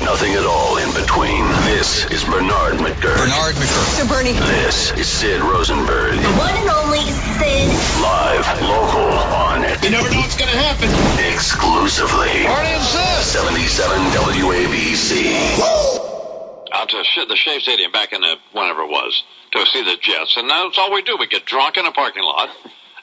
Nothing at all in between. This is Bernard McGurk. So, Bernie. This is Sid Rosenberg. The one and only Sid. Live, local, on it. You never know what's going to happen. Exclusively. Party and Sid. 77 WABC. Out to the Shea Stadium back in whenever it was to see the Jets. And that's all we do. We get drunk in a parking lot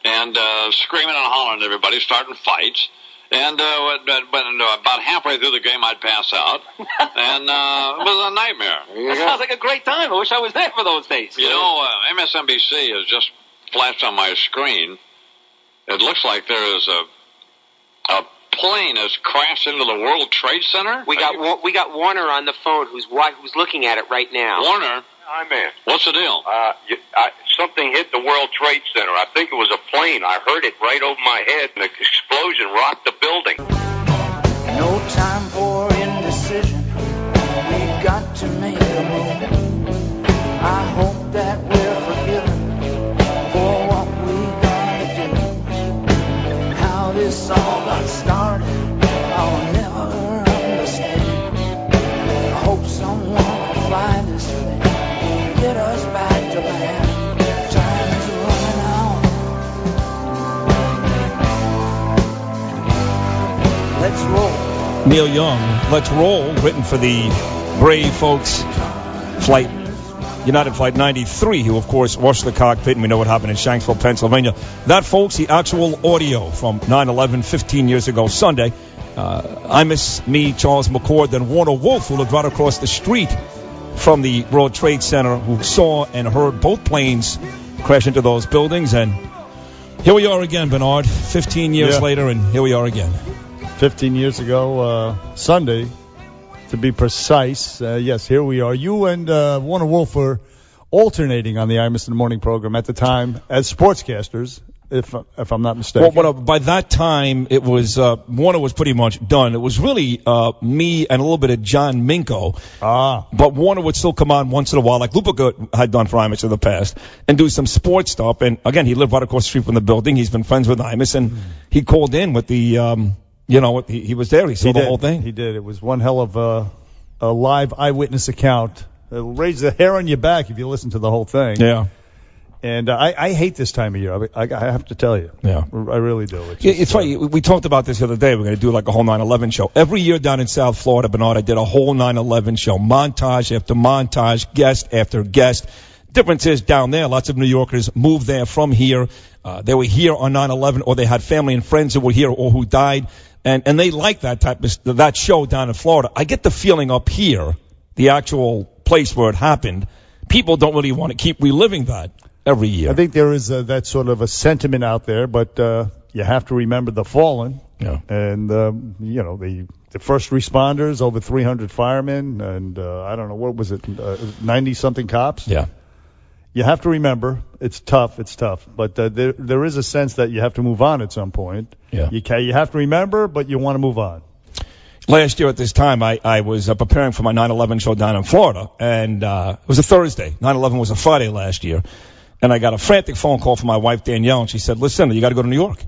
and screaming and hollering at everybody, starting fights. And about halfway through the game, I'd pass out. And it was a nightmare. That sounds like a great time. I wish I was there for those days. You know, MSNBC has just flashed on my screen. It looks like there is a plane has crashed into the World Trade Center. We got Warner on the phone who's looking at it right now. Warner? Hi, man. What's the deal? Something hit the World Trade Center. I think it was a plane. I heard it right over my head, and the explosion rocked the building. No time for indecision. We've got to make a move. I hope that we're forgiven for what we're gonna do. How this all got started, I'll never understand. I hope someone can fly this thing, get us back to land. Time's running out. Let's roll. Neil Young, Let's Roll, written for the brave folks, United Flight 93, who, of course, rushed the cockpit, and we know what happened in Shanksville, Pennsylvania. That, folks, the actual audio from 9/11, 15 years ago Sunday. I miss me, Charles McCord, then Warner Wolf, who lived right across the street from the World Trade Center, who saw and heard both planes crash into those buildings. And here we are again, Bernard, 15 years later, and here we are again. 15 years ago, Sunday, to be precise. Yes, here we are. You and Warner Wolf were alternating on the Imus in the Morning program at the time as sportscasters, if I'm not mistaken. Well, by that time, it was Warner was pretty much done. It was really me and a little bit of John Minko. But Warner would still come on once in a while, like Lupica had done for Imus in the past, and do some sports stuff. And, again, he lived right across the street from the building. He's been friends with Imus, and he called in with the he was there. He saw the whole thing. He did. It was one hell of a live eyewitness account. It'll raise the hair on your back if you listen to the whole thing. Yeah. And I hate this time of year. I have to tell you. Yeah. I really do. It's funny. We talked about this the other day. We're going to do like a whole 9/11 show. Every year down in South Florida, Bernard, I did a whole 9/11 show. Montage after montage, guest after guest. Difference is down there, lots of New Yorkers moved there from here. They were here on 9/11, or they had family and friends who were here or who died. And they like that show down in Florida. I get the feeling up here, the actual place where it happened, people don't really want to keep reliving that every year. I think there is that sort of a sentiment out there, but you have to remember the fallen. Yeah. And, the first responders, over 300 firemen, and I don't know, what was it, 90-something cops? Yeah. You have to remember, it's tough, but there is a sense that you have to move on at some point. Yeah. You have to remember, but you want to move on. Last year at this time, I was preparing for my 9/11 show down in Florida, and it was a Thursday. 9/11 was a Friday last year, and I got a frantic phone call from my wife, Danielle, and she said, listen, you got to go to New York.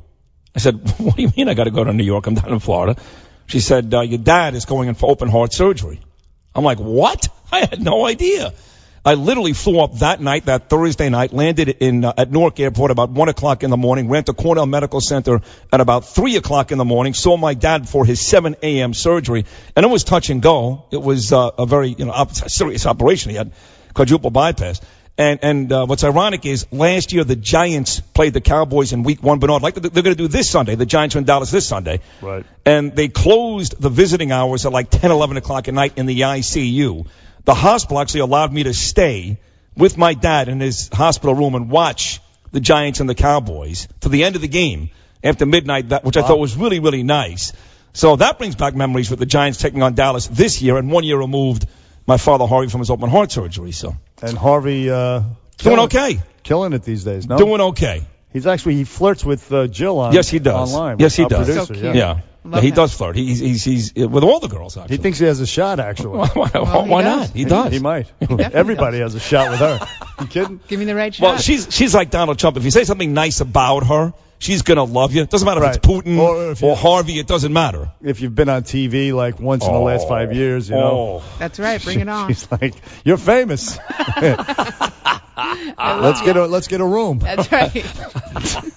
I said, what do you mean I got to go to New York? I'm down in Florida. She said, your dad is going in for open heart surgery. I'm like, what? I had no idea. I literally flew up that night, that Thursday night, landed at Newark Airport about 1 o'clock in the morning, ran to Cornell Medical Center at about 3 o'clock in the morning, saw my dad for his 7 a.m. surgery, and it was touch and go. It was a very serious operation. He had quadruple bypass. And what's ironic is last year the Giants played the Cowboys in Week 1, Bernard, like they're going to do this Sunday. The Giants are in Dallas this Sunday. Right. And they closed the visiting hours at like 10, 11 o'clock at night in the ICU. The hospital actually allowed me to stay with my dad in his hospital room and watch the Giants and the Cowboys to the end of the game after midnight, which I thought was really, really nice. So that brings back memories with the Giants taking on Dallas this year, and 1 year removed my father Harvey from his open heart surgery. So and Harvey doing okay, killing it these days. No, doing okay. He flirts with Jill on. Yes, he does. Online. Yes, he does. Producer, So cute. Yeah. He does flirt. He's with all the girls, actually. He thinks he has a shot, actually. Why not? He does. He might. Everybody has a shot with her. You kidding? Give me the right shot. Well, she's like Donald Trump. If you say something nice about her, she's going to love you. It doesn't matter if it's Putin or Harvey. It doesn't matter. If you've been on TV like once in the last 5 years, you know. That's right. Bring it on. She's like, you're famous. Let's get a room. That's right.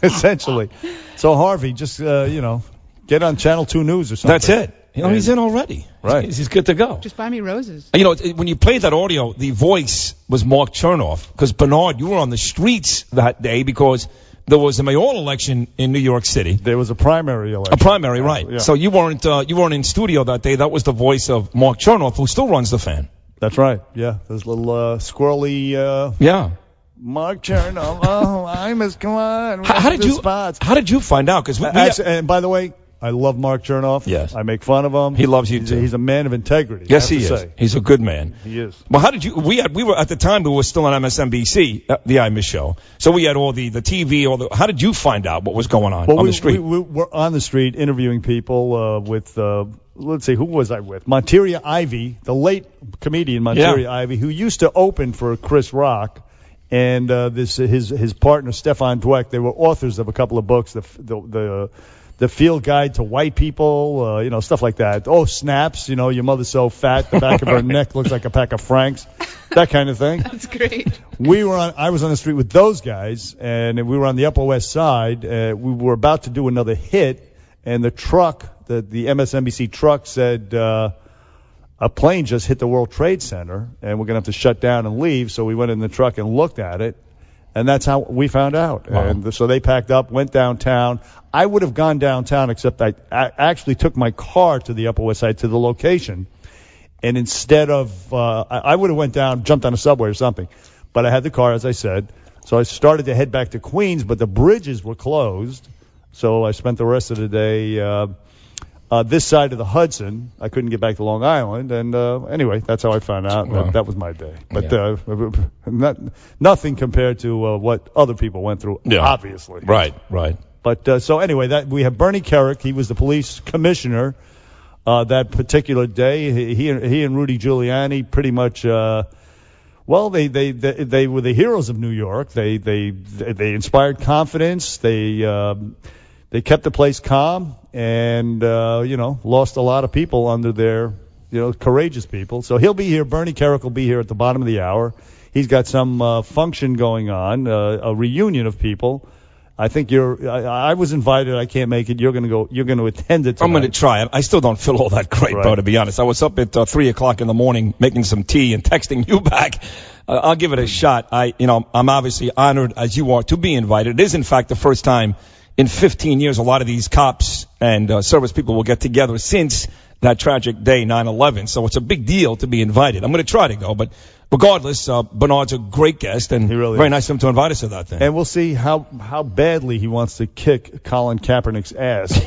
Essentially. So Harvey, just get on Channel 2 News or something. That's it. He's in already. Right. He's good to go. Just buy me roses. When you played that audio, the voice was Mark Chernoff. Because, Bernard, you were on the streets that day because there was a mayoral election in New York City. There was a primary election. A primary, right. Yeah. So you weren't in studio that day. That was the voice of Mark Chernoff, who still runs the Fan. That's right. Yeah. There's little squirrely... Mark Chernoff. Oh, Imus, come on. How did you find out? Because and by the way, I love Mark Chernoff. Yes. I make fun of him. He loves you too. He's a man of integrity. Yes, he is. He's a good man. He is. Well, how did you? We were at the time we were still on MSNBC, the Imus show. So we had all the TV, how did you find out what was going on the street? We were on the street interviewing people with. Let's see, who was I with? Monteria Ivey, the late comedian Monteria Ivey, who used to open for Chris Rock. And his partner Stefan Dweck, they were authors of a couple of books, the Field Guide to White People, stuff like that. Oh, snaps, your mother's so fat, the back of her neck looks like a pack of Franks, that kind of thing. That's great. I was on the street with those guys, and we were on the Upper West Side. We were about to do another hit, and the truck, the MSNBC truck said, a plane just hit the World Trade Center, and we're going to have to shut down and leave. So we went in the truck and looked at it, and that's how we found out. Wow. And so they packed up, went downtown. I would have gone downtown, except I actually took my car to the Upper West Side, to the location. And instead of, I would have went down, jumped on a subway or something. But I had the car, as I said. So I started to head back to Queens, but the bridges were closed. So I spent the rest of the day this side of the Hudson. I couldn't get back to Long Island, and anyway, that's how I found out. Wow. That was my day. But nothing compared to what other people went through, obviously. Right. But so anyway, we have Bernie Kerik. He was the police commissioner that particular day. He and Rudy Giuliani pretty much. Well, they were the heroes of New York. They inspired confidence. They kept the place calm and, lost a lot of people under their, courageous people. So he'll be here. Bernie Kerik will be here at the bottom of the hour. He's got some function going on, a reunion of people. I think I was invited. I can't make it. You're going to go. You're going to attend it tonight. I'm going to try it. I still don't feel all that great, bro, to be honest. I was up at 3 o'clock in the morning making some tea and texting you back. I'll give it a shot. I'm obviously honored, as you are, to be invited. It is, in fact, the first time in 15 years, a lot of these cops and service people will get together since that tragic day, 9/11. So it's a big deal to be invited. I'm going to try to go, but regardless, Bernard's a great guest, and very nice of him to invite us to that thing. And we'll see how badly he wants to kick Colin Kaepernick's ass.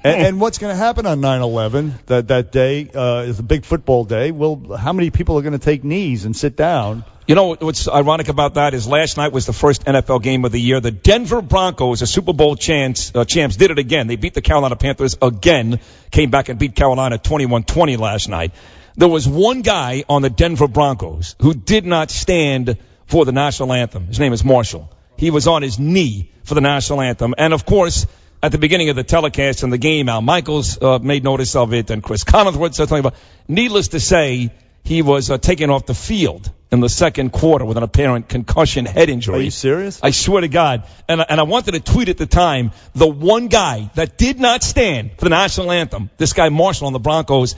and what's going to happen on 9/11? That day is a big football day. Well, how many people are going to take knees and sit down? You know what's ironic about that is last night was the first NFL game of the year. The Denver Broncos, the Super Bowl champs, did it again. They beat the Carolina Panthers again, came back and beat Carolina 21-20 last night. There was one guy on the Denver Broncos who did not stand for the national anthem. His name is Marshall. He was on his knee for the national anthem. And, of course, at the beginning of the telecast in the game, Al Michaels made notice of it, and Chris Collinsworth said something about it. Needless to say, he was taken off the field in the second quarter with an apparent concussion head injury. Are you serious? I swear to God. And I wanted to tweet at the time, the one guy that did not stand for the national anthem, this guy Marshall on the Broncos,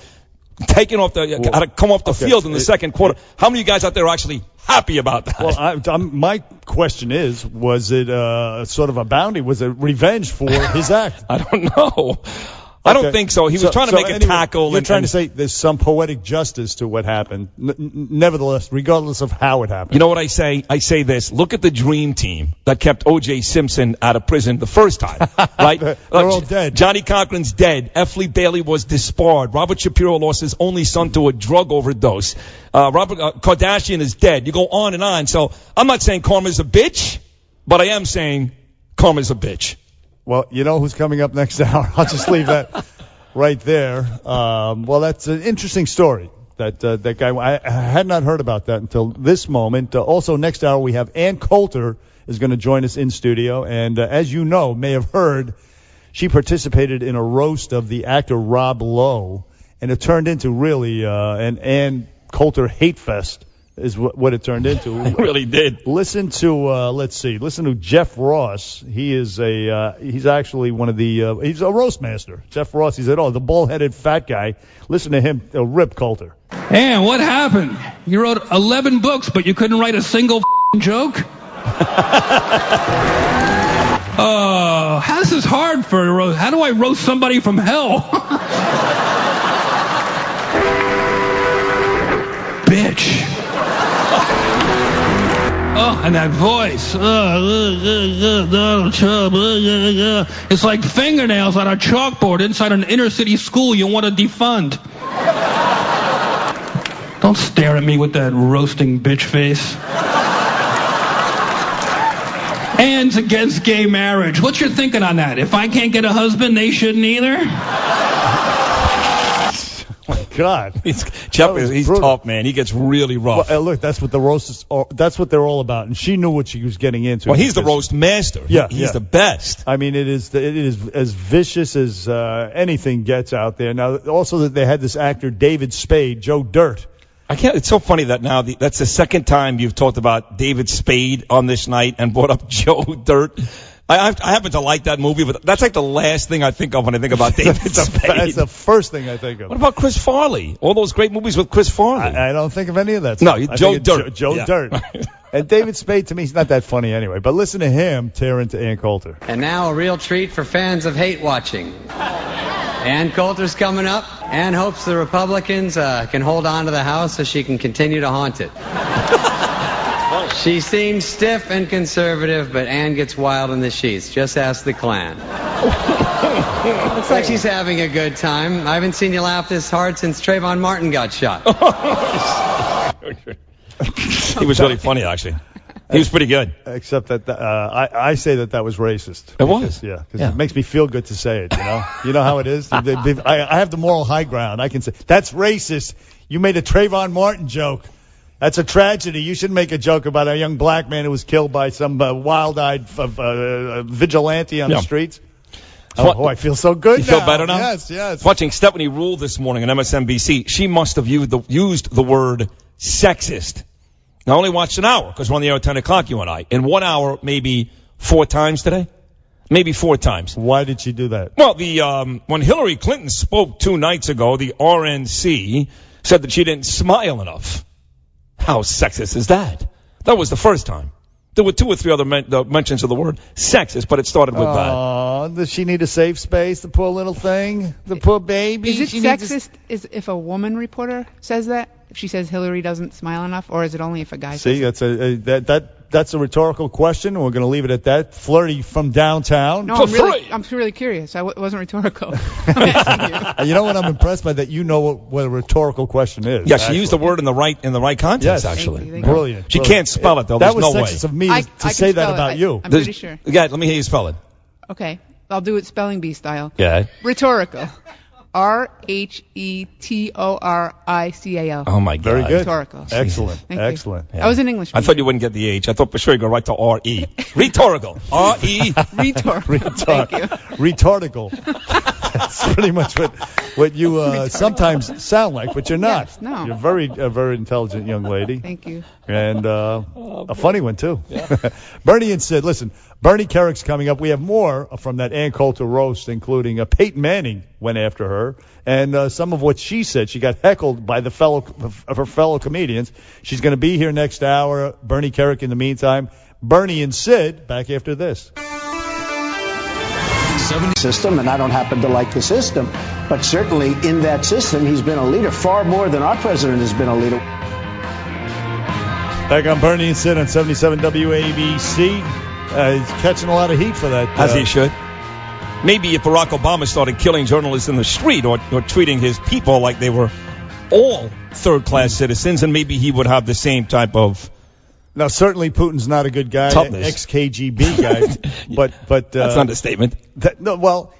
taken off had to come off the field in the second quarter. How many of you guys out there are actually happy about that? Well, my question is, was it sort of a bounty? Was it revenge for his act? I don't know. I don't think so. He was trying to make a tackle. You're trying to say there's some poetic justice to what happened. Nevertheless, regardless of how it happened. You know what I say? I say this. Look at the dream team that kept O.J. Simpson out of prison the first time. Right? They're all dead. Johnny Cochran's dead. F. Lee Bailey was disbarred. Robert Shapiro lost his only son to a drug overdose. Robert Kardashian is dead. You go on and on. So I'm not saying karma's a bitch, but I am saying karma's a bitch. Well, you know who's coming up next hour. I'll just leave that right there. Well, that's an interesting story. That guy, I had not heard about that until this moment. Also, next hour we have Ann Coulter is going to join us in studio. And as you know, may have heard, she participated in a roast of the actor Rob Lowe, and it turned into really an Ann Coulter hate fest is what it turned into. It really did. Listen to Jeff Ross. He's actually one of the he's a roast master. Jeff Ross, he's the bald-headed fat guy. Listen to him rip Coulter. And what happened? You wrote 11 books, but you couldn't write a single joke? This is hard for a roast. How do I roast somebody from hell? Bitch. Oh, and that voice. Donald Trump. It's like fingernails on a chalkboard inside an inner city school you want to defund. Don't stare at me with that roasting bitch face. Ann's against gay marriage. What's your thinking on that? If I can't get a husband, they shouldn't either? God, he's tough, man. He gets really rough. Well, look, that's what the roast that's what they're all about, and she knew what she was getting into. Well, he's the roast master. Yeah, he's the best. I mean, it is as vicious as anything gets out there. Now, also that they had this actor David Spade, Joe Dirt. It's so funny that now that's the second time you've talked about David Spade on this night and brought up Joe Dirt. I happen to like that movie, but that's like the last thing I think of when I think about David Spade. That's the first thing I think of. What about Chris Farley? All those great movies with Chris Farley. I don't think of any of that stuff. No, Joe Dirt. Joe Dirt. And David Spade, to me, he's not that funny anyway. But listen to him tear into Ann Coulter. And now a real treat for fans of hate watching. Ann Coulter's coming up. Ann hopes the Republicans can hold on to the House so she can continue to haunt it. She seems stiff and conservative, but Ann gets wild in the sheets. Just ask the Klan. Looks like she's having a good time. I haven't seen you laugh this hard since Trayvon Martin got shot. He was really funny, actually. He was pretty good. Except that I say that was racist. It was? Yeah, because it makes me feel good to say it, you know? You know how it is? I have the moral high ground. I can say, that's racist. You made a Trayvon Martin joke. That's a tragedy. You shouldn't make a joke about a young black man who was killed by some wild-eyed vigilante on the streets. Oh, I feel so good now. You feel better now? Yes. Watching Stephanie Rule this morning on MSNBC, she must have used the word sexist. I only watched an hour because we're on the air at 10 o'clock, you and I. In 1 hour, maybe 4 times today? Maybe 4 times. Why did she do that? Well, when Hillary Clinton spoke 2 nights ago, the RNC said that she didn't smile enough. How sexist is that? That was the first time. There were 2 or 3 other mentions of the word sexist, but it started with that. Oh, does she need a safe space, the poor little thing? The poor baby? Is it sexist if a woman reporter says that? If she says Hillary doesn't smile enough? Or is it only if a guy says it? That's a rhetorical question. We're going to leave it at that. Flirty from downtown. No, I'm really curious. It wasn't rhetorical. I'm asking you. You know what? I'm impressed by that. You know what a rhetorical question is. Yeah, she used the word in the right context. Yes, actually. Thank you. Brilliant. She can't spell it though. There's no way. That was sexist of me to say that about you. I'm pretty sure. Yeah, let me hear you spell it. Okay, I'll do it spelling bee style. Yeah. Rhetorical. RHETORICAL. Oh my God. Very good. Rhetorical. Excellent. Thank Excellent. You. I was an English. I thought you wouldn't get the H. I thought for sure you'd go right to R-E. Rhetorical. R-E. Rhetorical. Thank you. Rhetorical. That's pretty much what you sometimes sound like, but you're not. Yes, no. You're a very intelligent young lady. Thank you. And a funny one, too. Yeah. Bernie and Sid, listen, Bernie Kerik's coming up. We have more from that Ann Coulter roast, including Peyton Manning went after her, and some of what she said. She got heckled by her fellow comedians. She's going to be here next hour. Bernie Kerik in the meantime. Bernie and Sid back after this. System, and I don't happen to like the system, but certainly in that system he's been a leader far more than our president has been a leader. Back on Bernie and Sid on 77 WABC. He's catching a lot of heat for that. As he should. Maybe if Barack Obama started killing journalists in the street or treating his people like they were all third-class citizens, and maybe he would have the same type of... Now, certainly Putin's not a good guy, ex-KGB guy, but that's an understatement.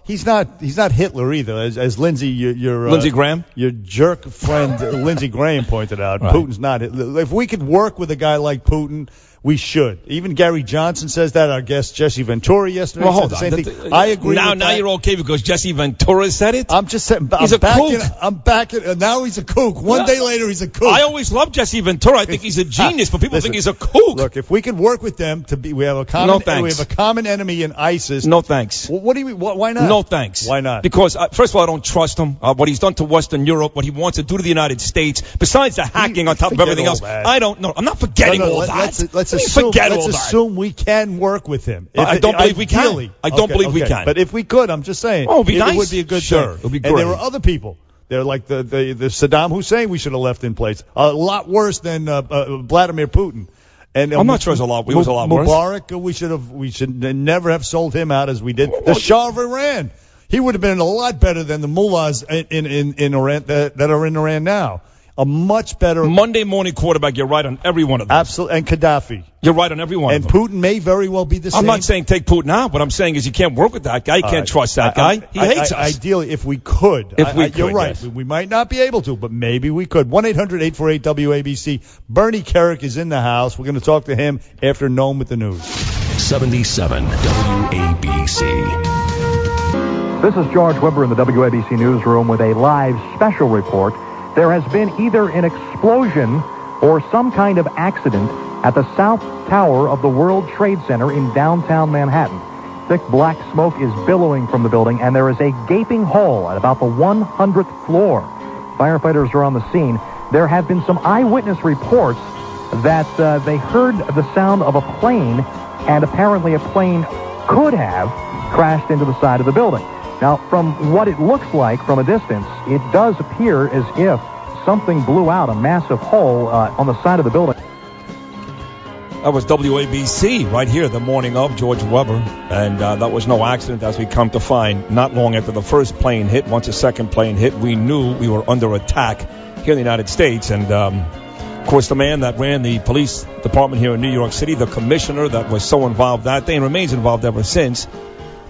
He's not Hitler either, as Lindsey, your Lindsey Graham, your jerk friend Lindsey Graham pointed out. Right. Putin's not Hitler. If we could work with a guy like Putin, We should. Even Gary Johnson says that. Our guest Jesse Ventura yesterday said the same thing. I agree. Now you're okay because Jesse Ventura said it. I'm just saying. He's a kook. I'm back. Now he's a kook. One day later, he's a kook. I always loved Jesse Ventura. I think he's a genius, but people think he's a kook. Look, if we could work with them to be, we have a common enemy in ISIS. No thanks. Well, what do you mean? Why not? No thanks. Why not? Because first of all, I don't trust him. What he's done to Western Europe, what he wants to do to the United States, besides the hacking on top of everything else. I don't know. I'm not forgetting all that. Let's assume we can work with him. I don't believe we can. I don't believe we can. But if we could, I'm just saying. Oh, it'd be nice. It would be a good thing. It would be great. And there were other people. They're like the Saddam Hussein we should have left in place. A lot worse than Vladimir Putin. And I'm not sure it was a lot. It was a lot worse. Mubarak, we should never have sold him out as we did. The Shah of Iran. He would have been a lot better than the mullahs in Iran that are in Iran now. A much better Monday morning quarterback. You're right on every one of them. Absolutely. And Gaddafi. You're right on every one of them. And Putin may very well be the same. I'm not saying take Putin out. What I'm saying is you can't work with that guy. You can't trust that guy. He hates us. Ideally, if we could. You're right. Yes. We might not be able to, but maybe we could. 1-800-848-WABC. Bernie Kerik is in the house. We're going to talk to him after Known with the News. 77 WABC. This is George Weber in the WABC newsroom with a live special report. There has been either an explosion or some kind of accident at the South Tower of the World Trade Center in downtown Manhattan. Thick black smoke is billowing from the building, and there is a gaping hole at about the 100th floor. Firefighters are on the scene. There have been some eyewitness reports that they heard the sound of a plane, and apparently a plane could have crashed into the side of the building. Now, from what it looks like from a distance, it does appear as if something blew out a massive hole on the side of the building. That was WABC right here the morning of George Weber, and that was no accident, as we come to find. Not long after the first plane hit, once the second plane hit, we knew we were under attack here in the United States. And, of course, the man that ran the police department here in New York City, the commissioner that was so involved that day and remains involved ever since,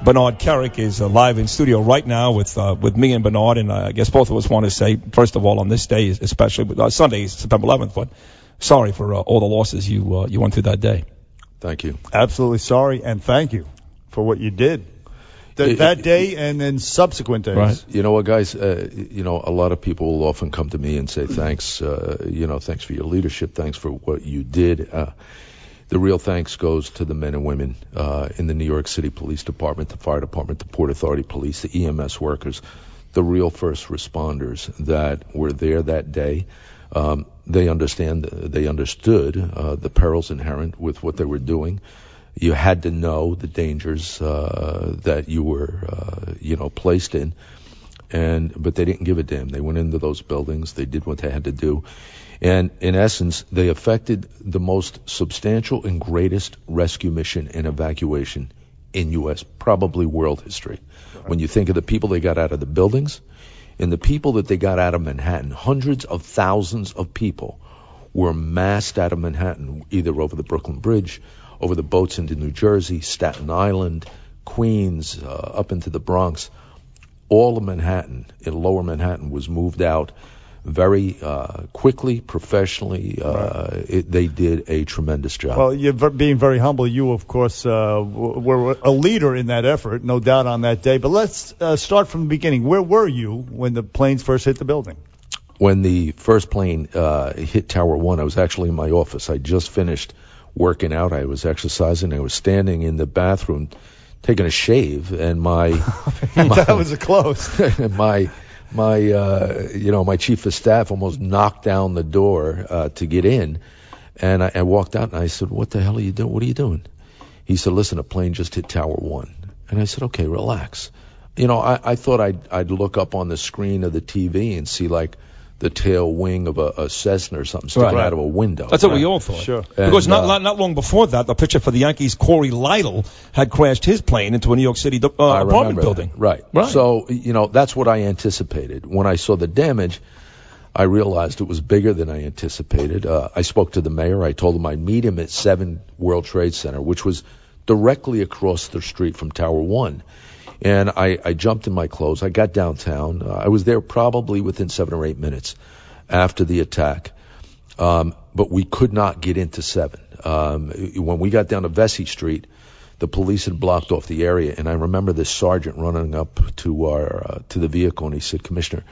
Bernard Kerik, is live in studio right now with me and Bernard, and I guess both of us want to say, first of all, on this day, especially Sunday, September 11th, but sorry for all the losses you went through that day. Thank you. Absolutely sorry, and thank you for what you did that day and then subsequent days. Right. You know what, guys? A lot of people will often come to me and say thanks. Thanks for your leadership. Thanks for what you did. The real thanks goes to the men and women in the New York City Police Department, the Fire Department, the Port Authority Police, the EMS workers, the real first responders that were there that day. They understood the perils inherent with what they were doing. You had to know the dangers that you were, placed in, but they didn't give a damn. They went into those buildings. They did what they had to do. And in essence, they effected the most substantial and greatest rescue mission and evacuation in U.S., probably world history. Right. When you think of the people they got out of the buildings and the people that they got out of Manhattan, hundreds of thousands of people were massed out of Manhattan, either over the Brooklyn Bridge, over the boats into New Jersey, Staten Island, Queens, up into the Bronx. All of Manhattan, in lower Manhattan, was moved out very quickly, professionally. They did a tremendous job. Well, you're being very humble. You, of course, were a leader in that effort, no doubt on that day. But let's start from the beginning. Where were you when the planes first hit the building? When the first plane hit Tower 1, I was actually in my office. I just finished working out. I was exercising. I was standing in the bathroom taking a shave, and that was a close. My chief of staff almost knocked down the door to get in, and I walked out and I said, "What the hell are you doing? What are you doing?" He said, "Listen, a plane just hit Tower 1." And I said, "Okay, relax." I thought I'd look up on the screen of the TV and see like the tail wing of a Cessna or something sticking out of a window. That's what we all thought. Sure. Because not long before that, the pitcher for the Yankees, Corey Lytle, had crashed his plane into a New York City apartment building. Right. So, that's what I anticipated. When I saw the damage, I realized it was bigger than I anticipated. I spoke to the mayor. I told him I'd meet him at 7 World Trade Center, which was directly across the street from Tower 1. And I jumped in my clothes. I got downtown. I was there probably within 7 or 8 minutes after the attack. But we could not get into 7. When we got down to Vesey Street, the police had blocked off the area, and I remember this sergeant running up to the vehicle, and he said, "Commissioner,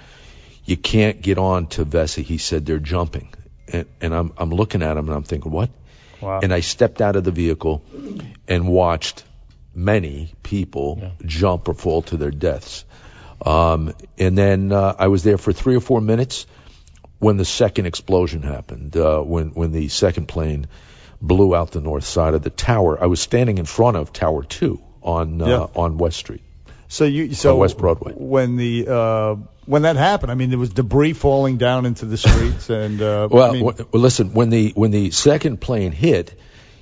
you can't get on to Vesey." He said, "They're jumping." And I'm looking at him, and I'm thinking, what? Wow. And I stepped out of the vehicle and watched many people jump or fall to their deaths. And then I was there for 3 or 4 minutes when the second explosion happened, when the second plane blew out the north side of the tower. I was standing in front of Tower 2 on West Street. So West Broadway. When that happened, I mean, there was debris falling down into the streets, and listen, when the second plane hit,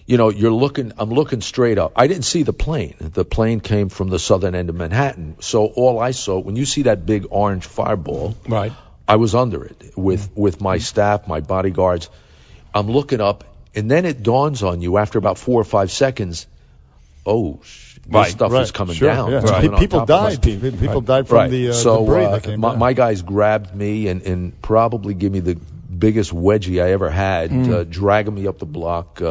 I'm looking straight up. I didn't see the plane. The plane came from the southern end of Manhattan. So all I saw, when you see that big orange fireball, right, I was under it with my staff, my bodyguards. I'm looking up, and then it dawns on you after about 4 or 5 seconds, this stuff is coming down. Yeah. Right. People died. People died from the debris that came down. My guys grabbed me and probably gave me the biggest wedgie I ever had, dragging me up the block.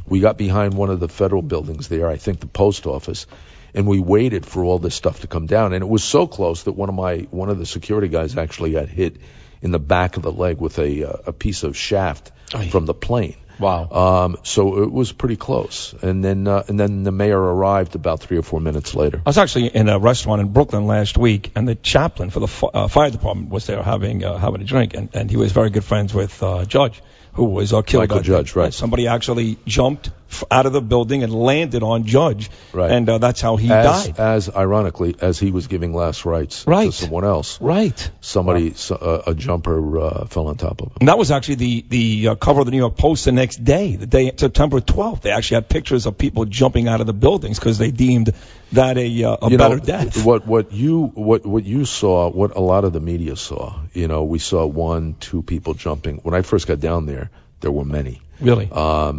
We got behind one of the federal buildings there, I think the post office, and we waited for all this stuff to come down. And it was so close that one of the security guys actually got hit in the back of the leg with a piece of shaft from the plane. Wow. So it was pretty close. And then the mayor arrived about 3 or 4 minutes later. I was actually in a restaurant in Brooklyn last week, and the chaplain for the fire department was there having a drink, and he was very good friends with Judge, who was killed. Michael Judge, right. Somebody actually jumped out of the building and landed on Judge, right. And that's how he died. As ironically, as he was giving last rites to someone else. Right. Somebody, a jumper fell on top of him. And that was actually the cover of the New York Post the next day, September 12th. They actually had pictures of people jumping out of the buildings because they deemed that a better death. What you saw, what a lot of the media saw, we saw 1, 2 people jumping. When I first got down there were many. Really? A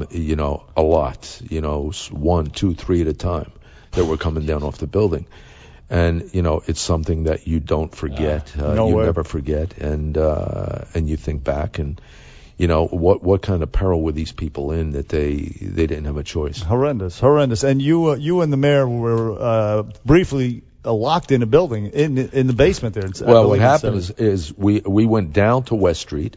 lot. 1, 2, 3 at a time that were coming down off the building. And, it's something that you don't forget. You never forget. And you think back and, what kind of peril were these people in that they didn't have a choice? Horrendous. And you and the mayor were briefly locked in a building in the basement there. Well, what happened is we went down to West Street.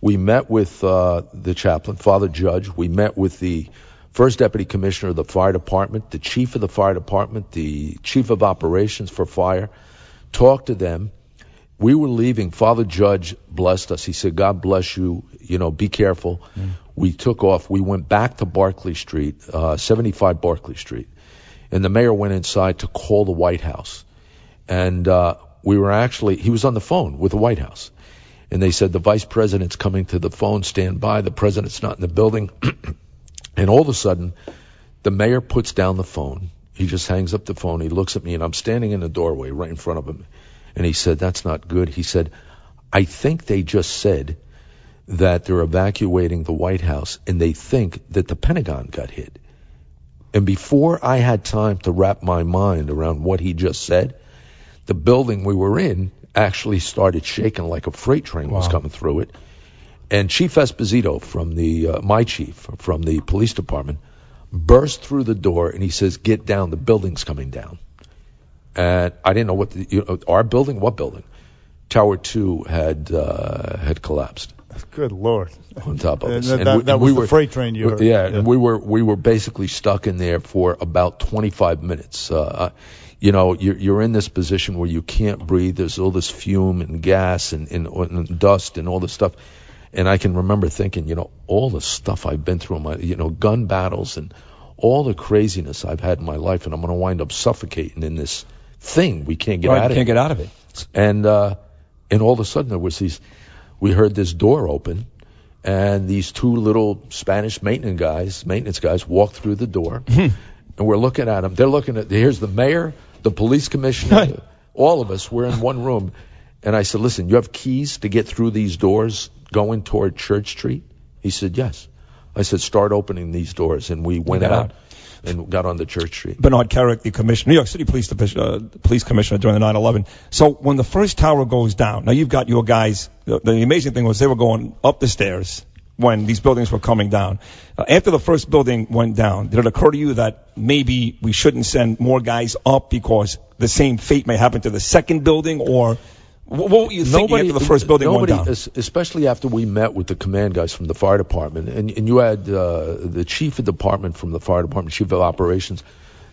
We met with the chaplain, Father Judge. We met with the first deputy commissioner of the fire department, the chief of the fire department, the chief of operations for fire. Talked to them. We were leaving. Father Judge blessed us. He said, "God bless you. Be careful." We took off. We went back to Barclay Street, 75 Barclay Street. And the mayor went inside to call the White House. And he was on the phone with the White House. And they said, "The vice president's coming to the phone, stand by. The president's not in the building." And all of a sudden, the mayor puts down the phone. He just hangs up the phone. He looks at me, and I'm standing in the doorway right in front of him. And he said, "That's not good." He said, "I think they just said that they're evacuating the White House, and they think that the Pentagon got hit." And before I had time to wrap my mind around what he just said, the building we were in actually started shaking like a freight train was coming through it. And Chief Esposito, my chief from the police department, burst through the door and he says, "Get down, the building's coming down." And I didn't know our building, what building? Tower 2 had collapsed. Good Lord. On top of us. That was the freight train you heard. Yeah, and we were basically stuck in there for about 25 minutes. You're in this position where you can't breathe. There's all this fume and gas and dust and all this stuff. And I can remember thinking, all the stuff I've been through in my, gun battles and all the craziness I've had in my life, and I'm going to wind up suffocating in this thing. We can't get out of it. Can't get out of it. And all of a sudden we heard this door open, and these 2 little Spanish maintenance guys walked through the door. And we're looking at them. They're looking at, here's the mayor, the police commissioner, all of us. We're in one room. And I said, "Listen, you have keys to get through these doors going toward Church Street?" He said, "Yes." I said, "Start opening these doors." And we went out and got on the Church Street. Bernard Kerik, the commissioner, New York City police commissioner during the 9/11. So when the first tower goes down, now you've got your guys, the amazing thing was they were going up the stairs, when these buildings were coming down. After the first building went down, did it occur to you that maybe we shouldn't send more guys up because the same fate may happen to the second building? Or what were you thinking after the first building went down? Especially after we met with the command guys from the fire department, and you had the chief of department from the fire department, chief of operations.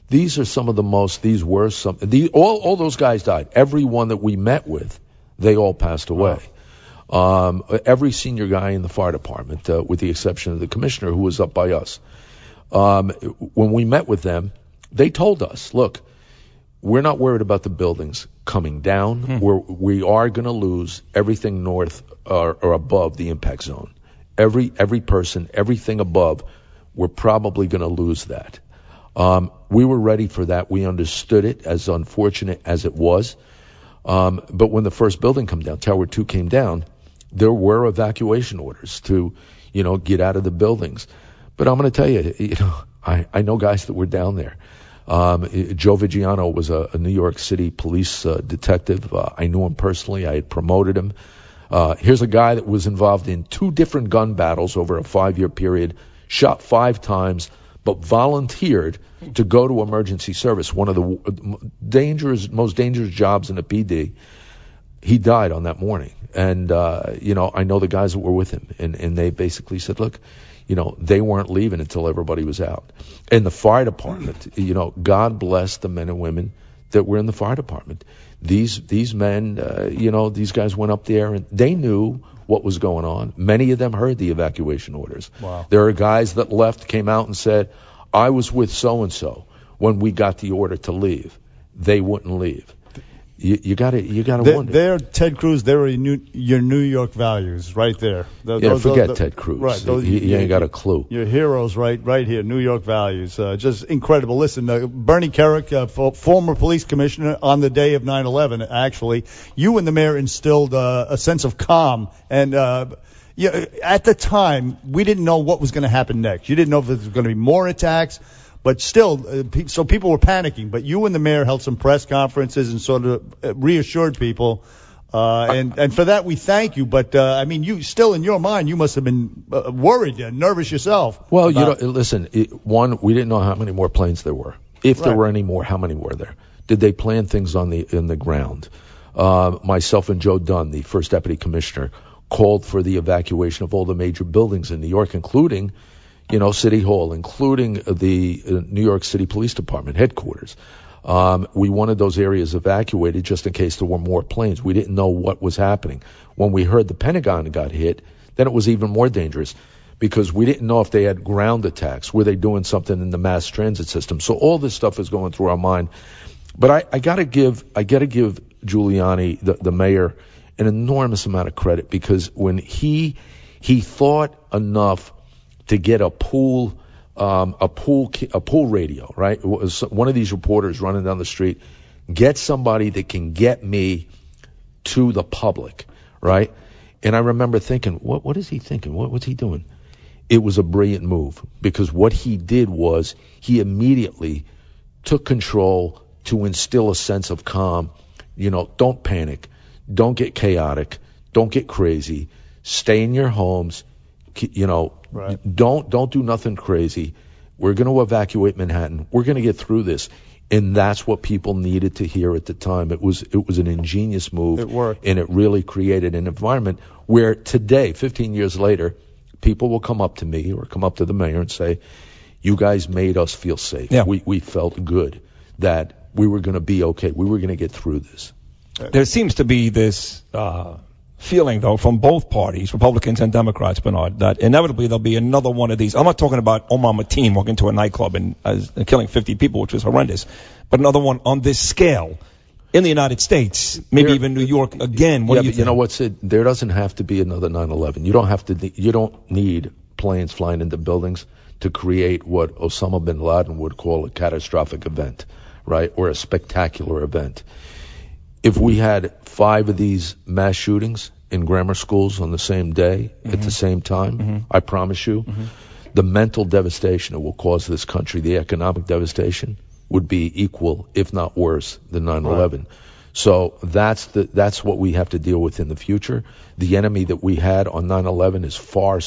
These are some of the most, all those guys died. Every one that we met with, they all passed away. Wow. Every senior guy in the fire department, with the exception of the commissioner who was up by us. When we met with them, they told us, look, we're not worried about the buildings coming down. We are going to lose everything north or above the impact zone. Every person, everything above, we're probably going to lose that. We were ready for that. We understood it, as unfortunate as it was. But when the first building came down, Tower 2 came down, there were evacuation orders to, get out of the buildings. But I'm going to tell you, I know guys that were down there. Joe Vigiano was a New York City police detective. I knew him personally. I had promoted him. Here's a guy that was involved in 2 different gun battles over a 5-year period, shot 5 times, but volunteered to go to emergency service, one of the most dangerous jobs in the PD. He died on that morning. And, I know the guys that were with him, and they basically said, look, they weren't leaving until everybody was out. And the fire department, God bless the men and women that were in the fire department. These men, these guys went up there and they knew what was going on. Many of them heard the evacuation orders. Wow. There are guys that left, came out and said, I was with so-and-so when we got the order to leave. They wouldn't leave. You got to wonder. They're Ted Cruz. They're your New York values right there. Forget Ted Cruz. Right, he ain't got a clue. Your heroes right here, New York values. Just incredible. Listen, Bernie Kerik, former police commissioner on the day of 9/11, actually, you and the mayor instilled a sense of calm. And at the time, we didn't know what was going to happen next. You didn't know if there was going to be more attacks. But still, so people were panicking. But you and the mayor held some press conferences and sort of reassured people. And for that, we thank you. But, you still, in your mind, you must have been worried and nervous yourself. Well, listen, we didn't know how many more planes there were. If there were any more, how many were there? Did they plan things in the ground? Myself and Joe Dunn, the first deputy commissioner, called for the evacuation of all the major buildings in New York, including City Hall, including the New York City Police Department headquarters. We wanted those areas evacuated just in case there were more planes. We didn't know what was happening. When we heard the Pentagon got hit, then it was even more dangerous because we didn't know if they had ground attacks. Were they doing something in the mass transit system? So all this stuff is going through our mind. But I got to give Giuliani, the mayor, an enormous amount of credit because when he thought enough to get a pool radio, right? It was one of these reporters running down the street, get somebody that can get me to the public, right? And I remember thinking, what is he thinking? What's he doing? It was a brilliant move because what he did was he immediately took control to instill a sense of calm. Don't panic. Don't get chaotic. Don't get crazy. Stay in your homes. Right. Don't do nothing crazy. We're going to evacuate Manhattan. We're going to get through this. And that's what people needed to hear at the time. It was an ingenious move. It worked. And it really created an environment where today, 15 years later, people will come up to me or come up to the mayor and say, you guys made us feel safe. Yeah. We felt good that we were going to be okay. We were going to get through this. There seems to be this feeling, though, from both parties, Republicans and Democrats, Bernard, that inevitably there'll be another one of these. I'm not talking about Omar Mateen walking into a nightclub and killing 50 people, which was horrendous, but another one on this scale in the United States, maybe even New York again. What do you think? You know what's it? There doesn't have to be another 9/11. You don't need planes flying into buildings to create what Osama bin Laden would call a catastrophic event, right, or a spectacular event. If we had 5 of these mass shootings in grammar schools on the same day, at the same time, I promise you, the mental devastation it will cause this country, the economic devastation, would be equal, if not worse, than 9/11. Right. So that's what we have to deal with in the future. The enemy that we had on 9/11 is far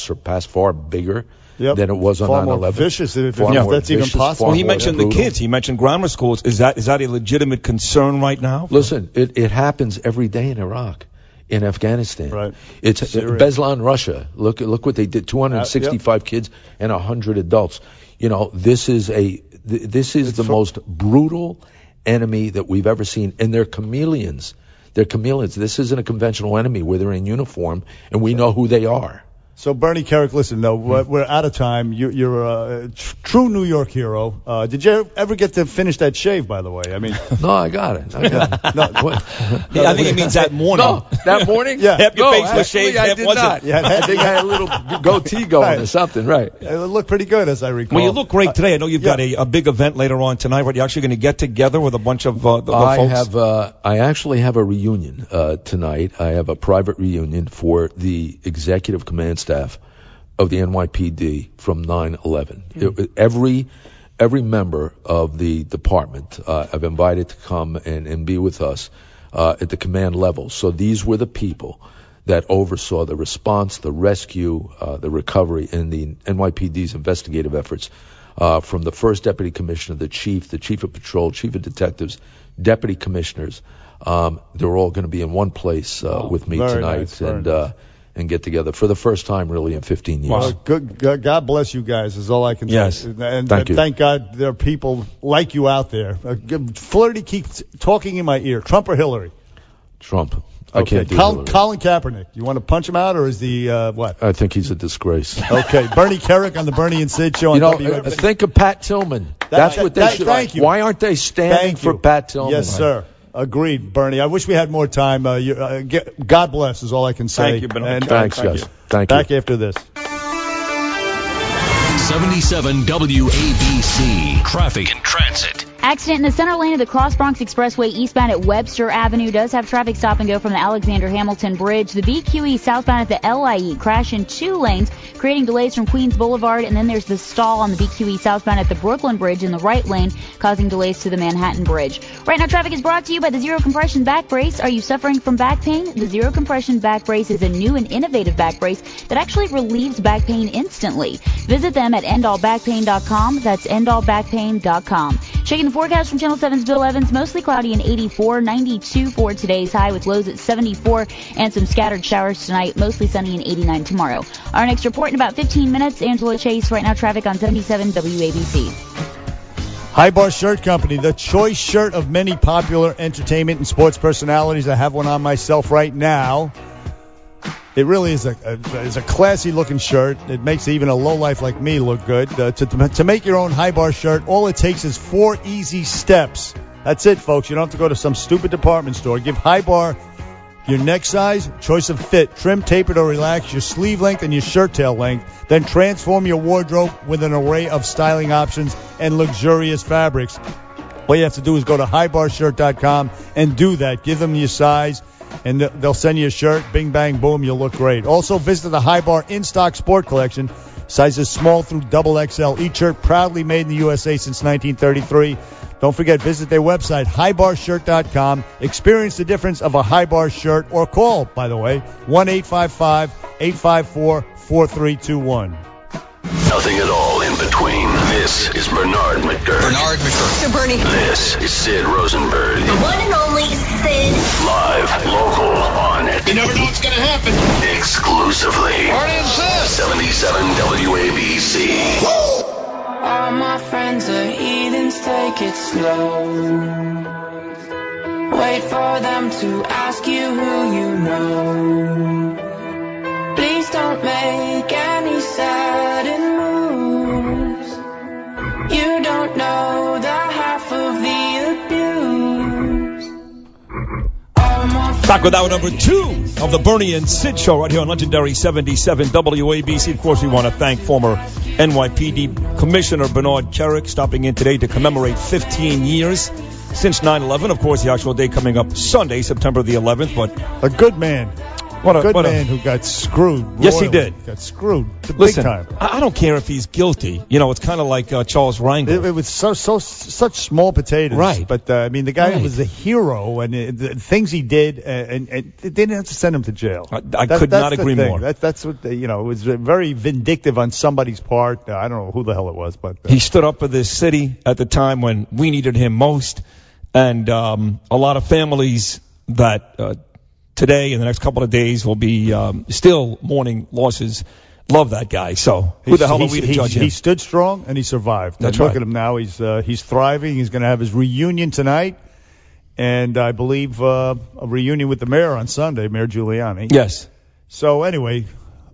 bigger than it was on 9/11. Far more vicious, if that's even possible. Well, he mentioned the kids. He mentioned grammar schools. Is that a legitimate concern right now? Listen, it happens every day in Iraq, in Afghanistan. Right. It's Beslan, Russia. Look what they did. 265 kids and 100 adults. This is the most brutal enemy that we've ever seen, and they're chameleons. This isn't a conventional enemy where they're in uniform, and we know who they are. So, Bernie Kerik, listen, we're out of time. You're a true New York hero. Did you ever get to finish that shave, by the way? I mean, no, I got it. I think it means that morning. No, that morning? Yeah. Half your face was shaved, I half did wasn't. not. I think I had a little goatee going or something, right? It looked pretty good, as I recall. Well, you look great today. I know you've got a big event later on tonight. Are you actually going to get together with a bunch of the folks? I actually have a reunion tonight. I have a private reunion for the executive command staff of the NYPD from 9/11. Every member of the department I've invited to come and be with us at the command level. So these were the people that oversaw the response, the rescue, the recovery, and the NYPD's investigative efforts from the first deputy commissioner, the chief of patrol, chief of detectives, deputy commissioners. They're all going to be in one place with me tonight, and get together for the first time really in 15 years. Well, good. God bless you guys is all I can say. Yes. And Thank you. Thank God there are people like you out there. Flaherty keeps talking in my ear. Trump or Hillary? Trump. I can't do Colin Kaepernick. You want to punch him out, or is the what? I think he's a disgrace. Okay. Bernie Kerik on the Bernie and Sid show on WABC. Think of Pat Tillman. That's what they should. Thank you. Why aren't they standing for Pat Tillman? Yes, sir. Agreed, Bernie. I wish we had more time. God bless is all I can say. Thank you, Bernie. Thanks, guys. Thank you. Back after this. 77 WABC. Traffic and Transit. Accident in the center lane of the Cross Bronx Expressway eastbound at Webster Avenue does have traffic stop and go from the Alexander Hamilton Bridge. The BQE southbound at the LIE crash in 2 lanes, creating delays from Queens Boulevard. And then there's the stall on the BQE southbound at the Brooklyn Bridge in the right lane, causing delays to the Manhattan Bridge. Right now, traffic is brought to you by the Zero Compression Back Brace. Are you suffering from back pain? The Zero Compression Back Brace is a new and innovative back brace that actually relieves back pain instantly. Visit them at endallbackpain.com. That's endallbackpain.com. Checking the forecast from Channel 7's Bill Evans, mostly cloudy and 84, 92 for today's high with lows at 74 and some scattered showers tonight, mostly sunny and 89 tomorrow. Our next report in about 15 minutes, Angela Chase. Right now, traffic on 77 WABC. High Bar Shirt Company, the choice shirt of many popular entertainment and sports personalities. I have one on myself right now. It really is a classy-looking shirt. It makes even a lowlife like me look good. To make your own High Bar shirt, all it takes is 4 easy steps. That's it, folks. You don't have to go to some stupid department store. Give High Bar your neck size, choice of fit, trim, tapered, or relaxed, your sleeve length, and your shirt tail length. Then transform your wardrobe with an array of styling options and luxurious fabrics. All you have to do is go to highbarshirt.com and do that. Give them your size, and they'll send you a shirt. Bing, bang, boom, you'll look great. Also, visit the High Bar In-Stock Sport Collection. Sizes small through XXL. Each shirt proudly made in the USA since 1933. Don't forget, visit their website, highbarshirt.com. Experience the difference of a High Bar shirt, or call, by the way, 1-855-854-4321. Nothing at all in between. This is Bernard McGurk. So, Bernie. This is Sid Rosenberg. The one and only Sid. Live, local, on it. You never know what's going to happen. Exclusively. What is this? 77 WABC. All my friends are heathens, take it slow. Wait for them to ask you who you know. Please don't make any sudden moves. You don't know the half of the abuse. Back with hour number 2 of the Bernie and Sid show right here on legendary 77 WABC. Of course, we want to thank former NYPD Commissioner Bernard Kerik stopping in today to commemorate 15 years since 9/11. Of course, the actual day coming up Sunday, September the 11th. But a good man. Good man who got screwed. Yes, he did. Got screwed. Listen, big time. I don't care if he's guilty. It's kind of like Charles Rangel. It was such small potatoes. Right. But, the guy was a hero, and the things he did, and they didn't have to send him to jail. I could not agree more. That's what, it was very vindictive on somebody's part. I don't know who the hell it was, but. He stood up for this city at the time when we needed him most, and a lot of families that today, in the next couple of days, will be still mourning losses. Love that guy. So who the hell are we to judge him? He stood strong and he survived. That's Look right. at him now. He's thriving. He's going to have his reunion tonight, and I believe a reunion with the mayor on Sunday, Mayor Giuliani. Yes. So anyway,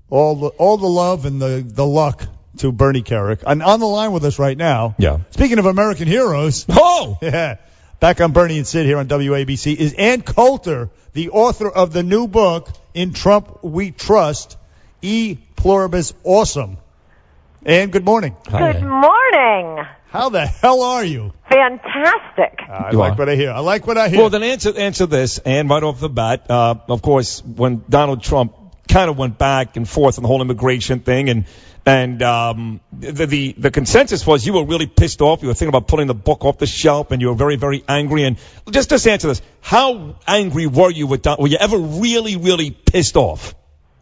all the love and the luck to Bernie Kerik. And on the line with us right now. Yeah. Speaking of American heroes. Oh. Yeah. Back on Bernie and Sid here on WABC is Ann Coulter, the author of the new book, In Trump We Trust, E Pluribus Awesome. Ann, good morning. Good morning. How the hell are you? Fantastic. I like what I hear. Well, then answer this, Ann, right off the bat. Of course, when Donald Trump kind of went back and forth on the whole immigration thing, and the consensus was you were really pissed off. You were thinking about pulling the book off the shelf, and you were very, very angry. And just answer this: how angry were you with Donald? Were you ever really, really pissed off?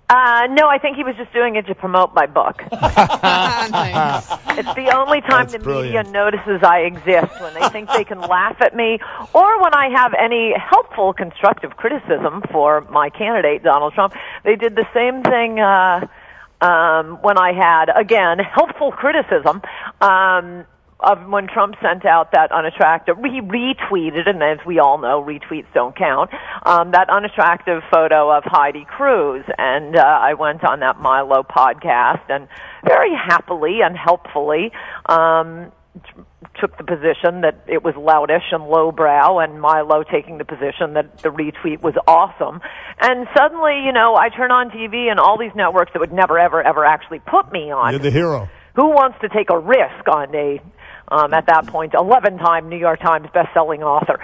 No, I think he was just doing it to promote my book. Nice. It's the only time That's the brilliant. media notices I exist, when they think they can laugh at me, or when I have any helpful, constructive criticism for my candidate, Donald Trump. They did the same thing when I had, again, helpful criticism of when Trump sent out that unattractive, he retweeted, and as we all know, retweets don't count, that unattractive photo of Heidi Cruz. And I went on that Milo podcast and very happily and helpfully took the position that it was loutish and lowbrow, and Milo taking the position that the retweet was awesome. And suddenly, I turn on TV and all these networks that would never, ever, ever actually put me on. You're the hero. Who wants to take a risk on at that point, 11-time New York Times best-selling author?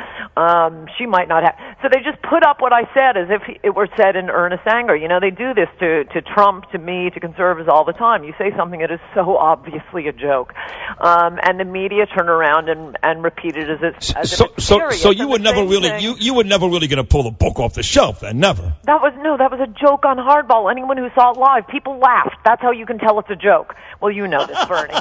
She might not have. So they just put up what I said as if it were said in earnest anger. They do this to Trump, to me, to conservatives all the time. You say something that is so obviously a joke, and the media turn around and repeat it as if it's serious. So you were never really you were never really going to pull the book off the shelf, then? Never. That was a joke on Hardball. Anyone who saw it live, people laughed. That's how you can tell it's a joke. Well, you know this, Bernie.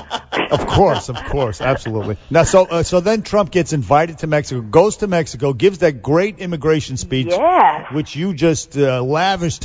Of course, absolutely. Now, so then Trump gets invited to Mexico, goes to Mexico, gives that great immigration speech, yes, which you just lavished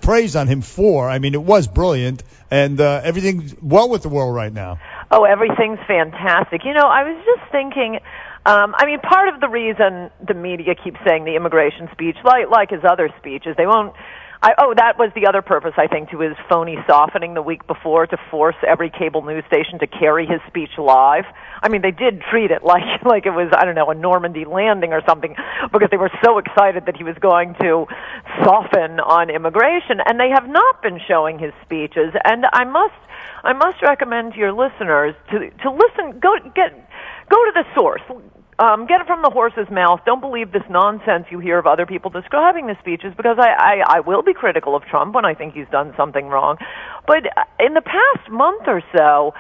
praise on him for. I mean, it was brilliant, and everything's well with the world right now. Oh, everything's fantastic. I was just thinking, part of the reason the media keeps saying the immigration speech, like his other speeches, they won't. That was the other purpose, I think, to his phony softening the week before, to force every cable news station to carry his speech live. I mean, they did treat it like it was, I don't know, a Normandy landing or something, because they were so excited that he was going to soften on immigration, and they have not been showing his speeches. And I must recommend to your listeners to listen. Go to the source. Get it from the horse's mouth. Don't believe this nonsense you hear of other people describing the speeches, because I will be critical of Trump when I think he's done something wrong. But in the past month or so,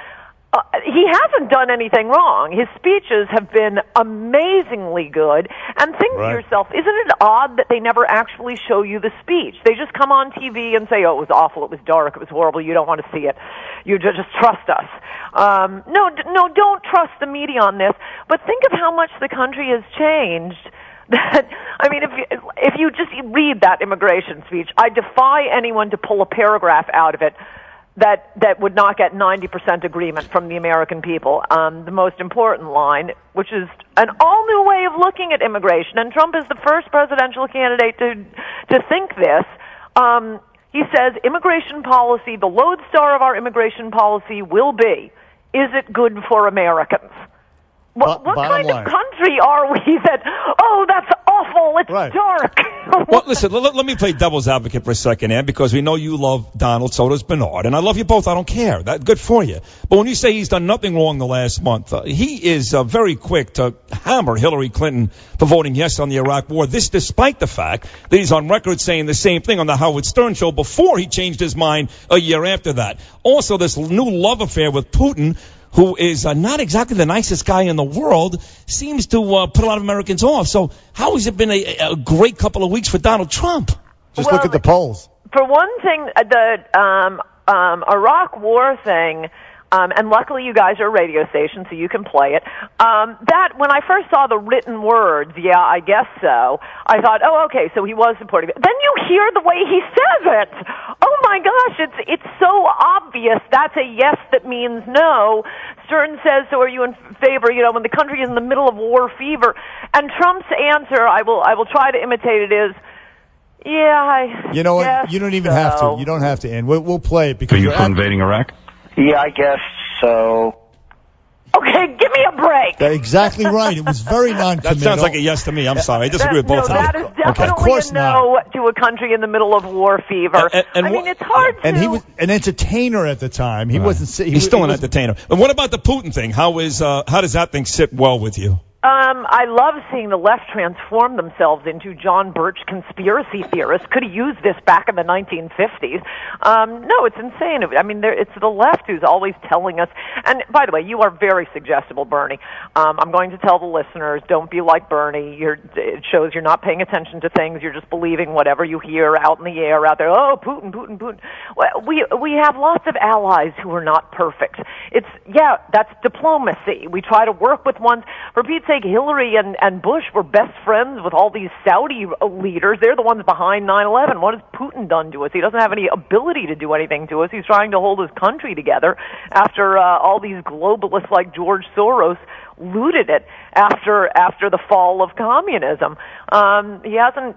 he hasn't done anything wrong. His speeches have been amazingly good. And think to yourself, isn't it odd that they never actually show you the speech? They just come on TV and say, oh, it was awful, it was dark, it was horrible, you don't want to see it. You just trust us. No, don't trust the media on this. But think of how much the country has changed. If you just read that immigration speech, I defy anyone to pull a paragraph out of it that would not get 90% agreement from the American people. The most important line, which is an all-new way of looking at immigration, and Trump is the first presidential candidate to think this. He says, immigration policy, the lodestar of our immigration policy will be, is it good for Americans? What kind of country are we that, that's awful. It's dark. Well, listen, let me play devil's advocate for a second, Ann, because we know you love Donald, so does Bernard, and I love you both. I don't care. That's good for you. But when you say he's done nothing wrong the last month, he is very quick to hammer Hillary Clinton for voting yes on the Iraq War. This despite the fact that he's on record saying the same thing on the Howard Stern show before he changed his mind a year after that. Also, this new love affair with Putin, who is not exactly the nicest guy in the world, seems to put a lot of Americans off. So how has it been a great couple of weeks for Donald Trump? Just look at the polls. For one thing, the Iraq War thing, and luckily you guys are a radio station, so you can play it. That when I first saw the written words, yeah, I guess so, I thought, oh, okay, so he was supporting it. Then you hear the way he says it. Oh my gosh, it's so obvious. That's a yes that means no. Stern says, so are you in favor, when the country is in the middle of war fever? And Trump's answer, I will try to imitate it, is, yeah, You know what? You don't even have to. You don't have to, Ann. We'll play it because Are you for invading Iraq? Yeah, I guess so. Okay, give me a break. Exactly right. It was very non-committal. That sounds like a yes to me. I'm sorry. I disagree with both of you. That is definitely a no to a country in the middle of war fever. I mean, it's hard to... And he was an entertainer at the time. He wasn't... He's still an entertainer. But what about the Putin thing? How does that thing sit well with you? I love seeing the left transform themselves into John Birch conspiracy theorists. Could have used this back in the 1950s. No, it's insane. I mean, it's the left who's always telling us. And by the way, you are very suggestible, Bernie. I'm going to tell the listeners, don't be like Bernie. It shows you're not paying attention to things. You're just believing whatever you hear out in the air out there. Oh, Putin, Putin, Putin. Well, we have lots of allies who are not perfect. That's diplomacy. We try to work with ones. For Pete's sake, Hillary and Bush were best friends with all these Saudi leaders. They're the ones behind 9/11. What has Putin done to us? He doesn't have any ability to do anything to us. He's trying to hold his country together after all these globalists like George Soros looted it after the fall of communism. He hasn't.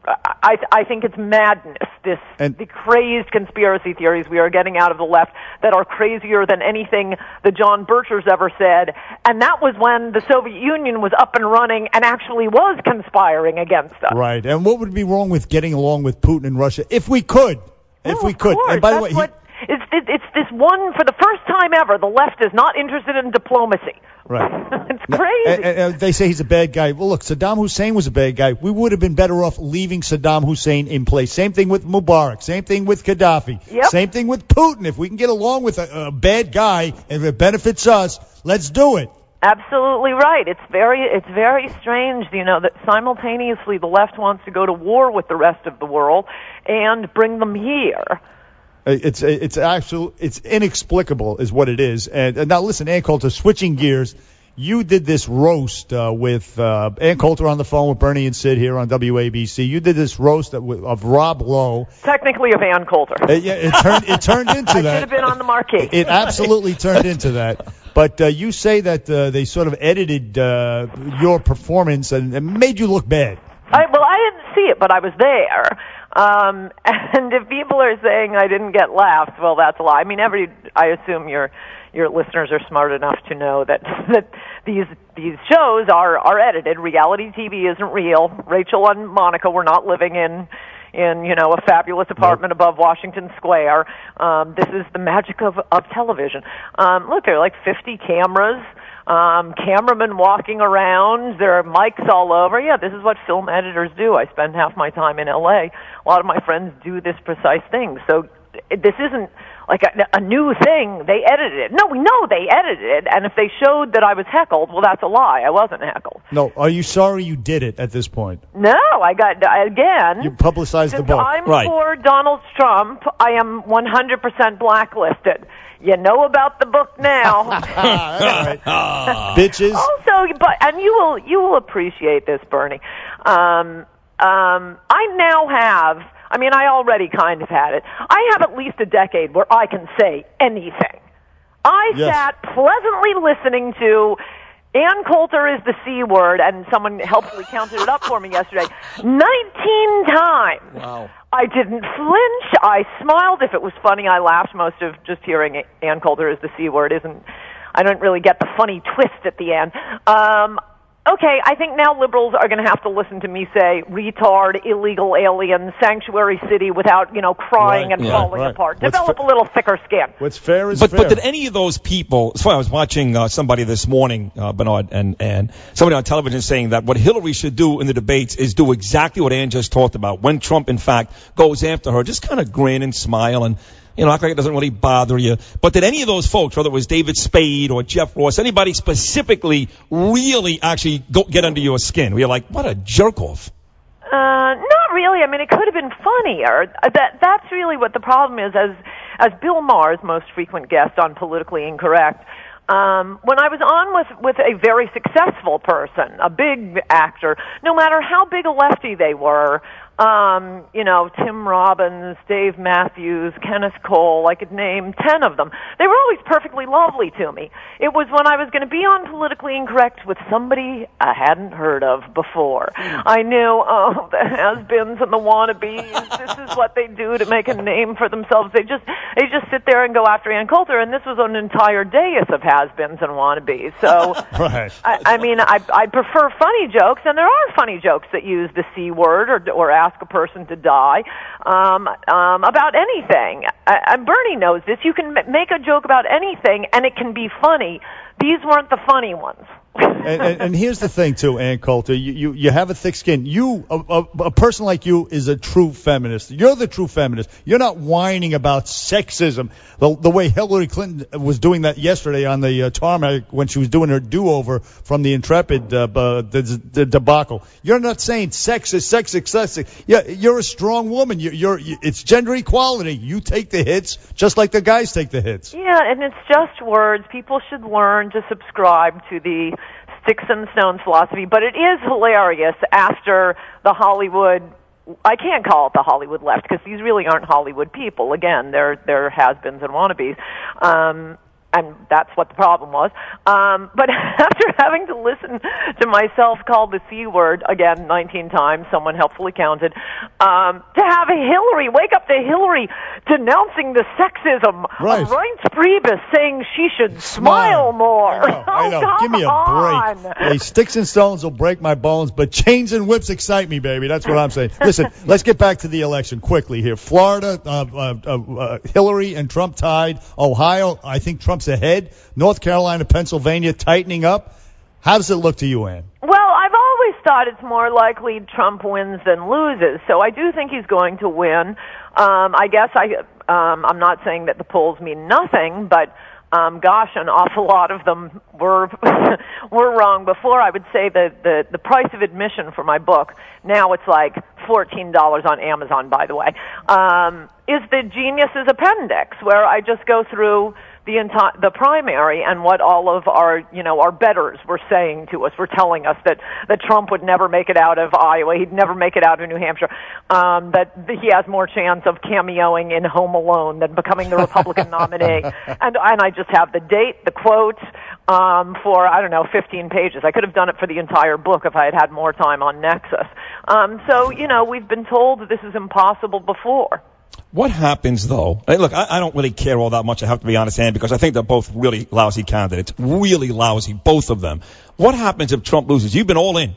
I think it's madness, the crazed conspiracy theories we are getting out of the left that are crazier than anything the John Birchers ever said. And that was when the Soviet Union was up and running and actually was conspiring against us. Right. And what would be wrong with getting along with Putin and Russia if we could? If we could. Course. And by the way, it's this one, for the first time ever, the left is not interested in diplomacy. Right. It's crazy. And they say he's a bad guy. Well, look, Saddam Hussein was a bad guy. We would have been better off leaving Saddam Hussein in place. Same thing with Mubarak. Same thing with Gaddafi. Yep. Same thing with Putin. If we can get along with a bad guy, and if it benefits us, let's do it. Absolutely right. It's very strange, that simultaneously the left wants to go to war with the rest of the world and bring them here. It's inexplicable, is what it is. And now listen, Ann Coulter, switching gears, you did this roast with Ann Coulter on the phone with Bernie and Sid here on WABC. You did this roast of Rob Lowe. Technically of Ann Coulter. It turned into that. I should have been on the marquee. It absolutely turned into that. But you say that they sort of edited your performance and made you look bad. I didn't see it, but I was there. And if people are saying I didn't get laughs, well, that's a lie. I mean, I assume your listeners are smart enough to know that these shows are edited. Reality TV isn't real. Rachel and Monica were not living in a fabulous apartment above Washington Square. This is the magic of television. Look, there are like 50 cameras. Cameramen walking around, there are mics all over. Yeah, this is what film editors do. I spend half my time in LA. A lot of my friends do this precise thing. So this isn't like a new thing. They edited it. No, we know they edited it. And if they showed that I was heckled, well, that's a lie. I wasn't heckled. No, are you sorry you did it at this point? No, again. You publicized the book. I'm for Donald Trump. I am 100% blacklisted. You know about the book now. Bitches. Also, and you will appreciate this, Bernie. I now have, I already kind of had it. I have at least a decade where I can say anything. I sat pleasantly listening to Ann Coulter is the C word, and someone helpfully counted it up for me yesterday. 19 times. Wow. I didn't flinch. I smiled. If it was funny, I laughed. Most of just hearing Ann Coulter is the C word I don't really get the funny twist at the end. Okay, I think now liberals are going to have to listen to me say retard, illegal alien, sanctuary city without, crying and falling apart. Develop a little thicker skin. What's fair is fair. But did any of those people, it's funny, I was watching somebody this morning, Bernard, and somebody on television saying that what Hillary should do in the debates is do exactly what Ann just talked about. When Trump, in fact, goes after her, just kind of grin and smile and act like it doesn't really bother you. But did any of those folks, whether it was David Spade or Jeff Ross, anybody specifically really actually get under your skin? Where you're like, what a jerk-off. Not really. I mean, it could have been funnier. That's really what the problem is. As Bill Maher's most frequent guest on Politically Incorrect, when I was on with a very successful person, a big actor, no matter how big a lefty they were, Tim Robbins, Dave Matthews, Kenneth Cole, I could name 10 of them. They were always perfectly lovely to me. It was when I was going to be on Politically Incorrect with somebody I hadn't heard of before. I knew, the has-beens and the wannabes, this is what they do to make a name for themselves. They just sit there and go after Ann Coulter, and this was an entire dais of has-beens and wannabes. So, right. I prefer funny jokes, and there are funny jokes that use the C word or ask a person to die about anything. Bernie knows this. You can make a joke about anything, and it can be funny. These weren't the funny ones. and here's the thing, too, Ann Coulter. You have a thick skin. A person like you is a true feminist. You're the true feminist. You're not whining about sexism the way Hillary Clinton was doing that yesterday on the tarmac when she was doing her do-over from the Intrepid the debacle. You're not saying sexist. Yeah, you're a strong woman. It's gender equality. You take the hits just like the guys take the hits. Yeah, and it's just words. People should learn to subscribe to the sticks and stones philosophy, but it is hilarious after the Hollywood, I can't call it the Hollywood left because these really aren't Hollywood people. Again, they're has-beens and wannabes. And that's what the problem was. But after having to listen to myself call the C word, again, 19 times, someone helpfully counted, to have wake up to Hillary denouncing the sexism of Reince Priebus saying she should smile more. I know. Give me a break. Hey, sticks and stones will break my bones, but chains and whips excite me, baby. That's what I'm saying. Listen, let's get back to the election quickly here. Florida, Hillary and Trump tied. Ohio, I think Trump's ahead. North Carolina, Pennsylvania tightening up. How does it look to you, Ann? Well, I've always thought it's more likely Trump wins than loses, so I do think he's going to win. I guess I'm not saying that the polls mean nothing, but gosh, an awful lot of them were wrong before. I would say that the price of admission for my book, now it's like $14 on Amazon, by the way, is the Genius's Appendix, where I just go through the primary and what all of our betters were saying to us, were telling us that Trump would never make it out of Iowa, he'd never make it out of New Hampshire, that he has more chance of cameoing in Home Alone than becoming the Republican nominee. And I just have the date, the quote, for 15 pages. I could have done it for the entire book if I had had more time on Nexus. So we've been told that this is impossible before. What happens, though? Look, I don't really care all that much, I have to be honest, Ann, because I think they're both really lousy candidates. Really lousy, both of them. What happens if Trump loses? You've been all in.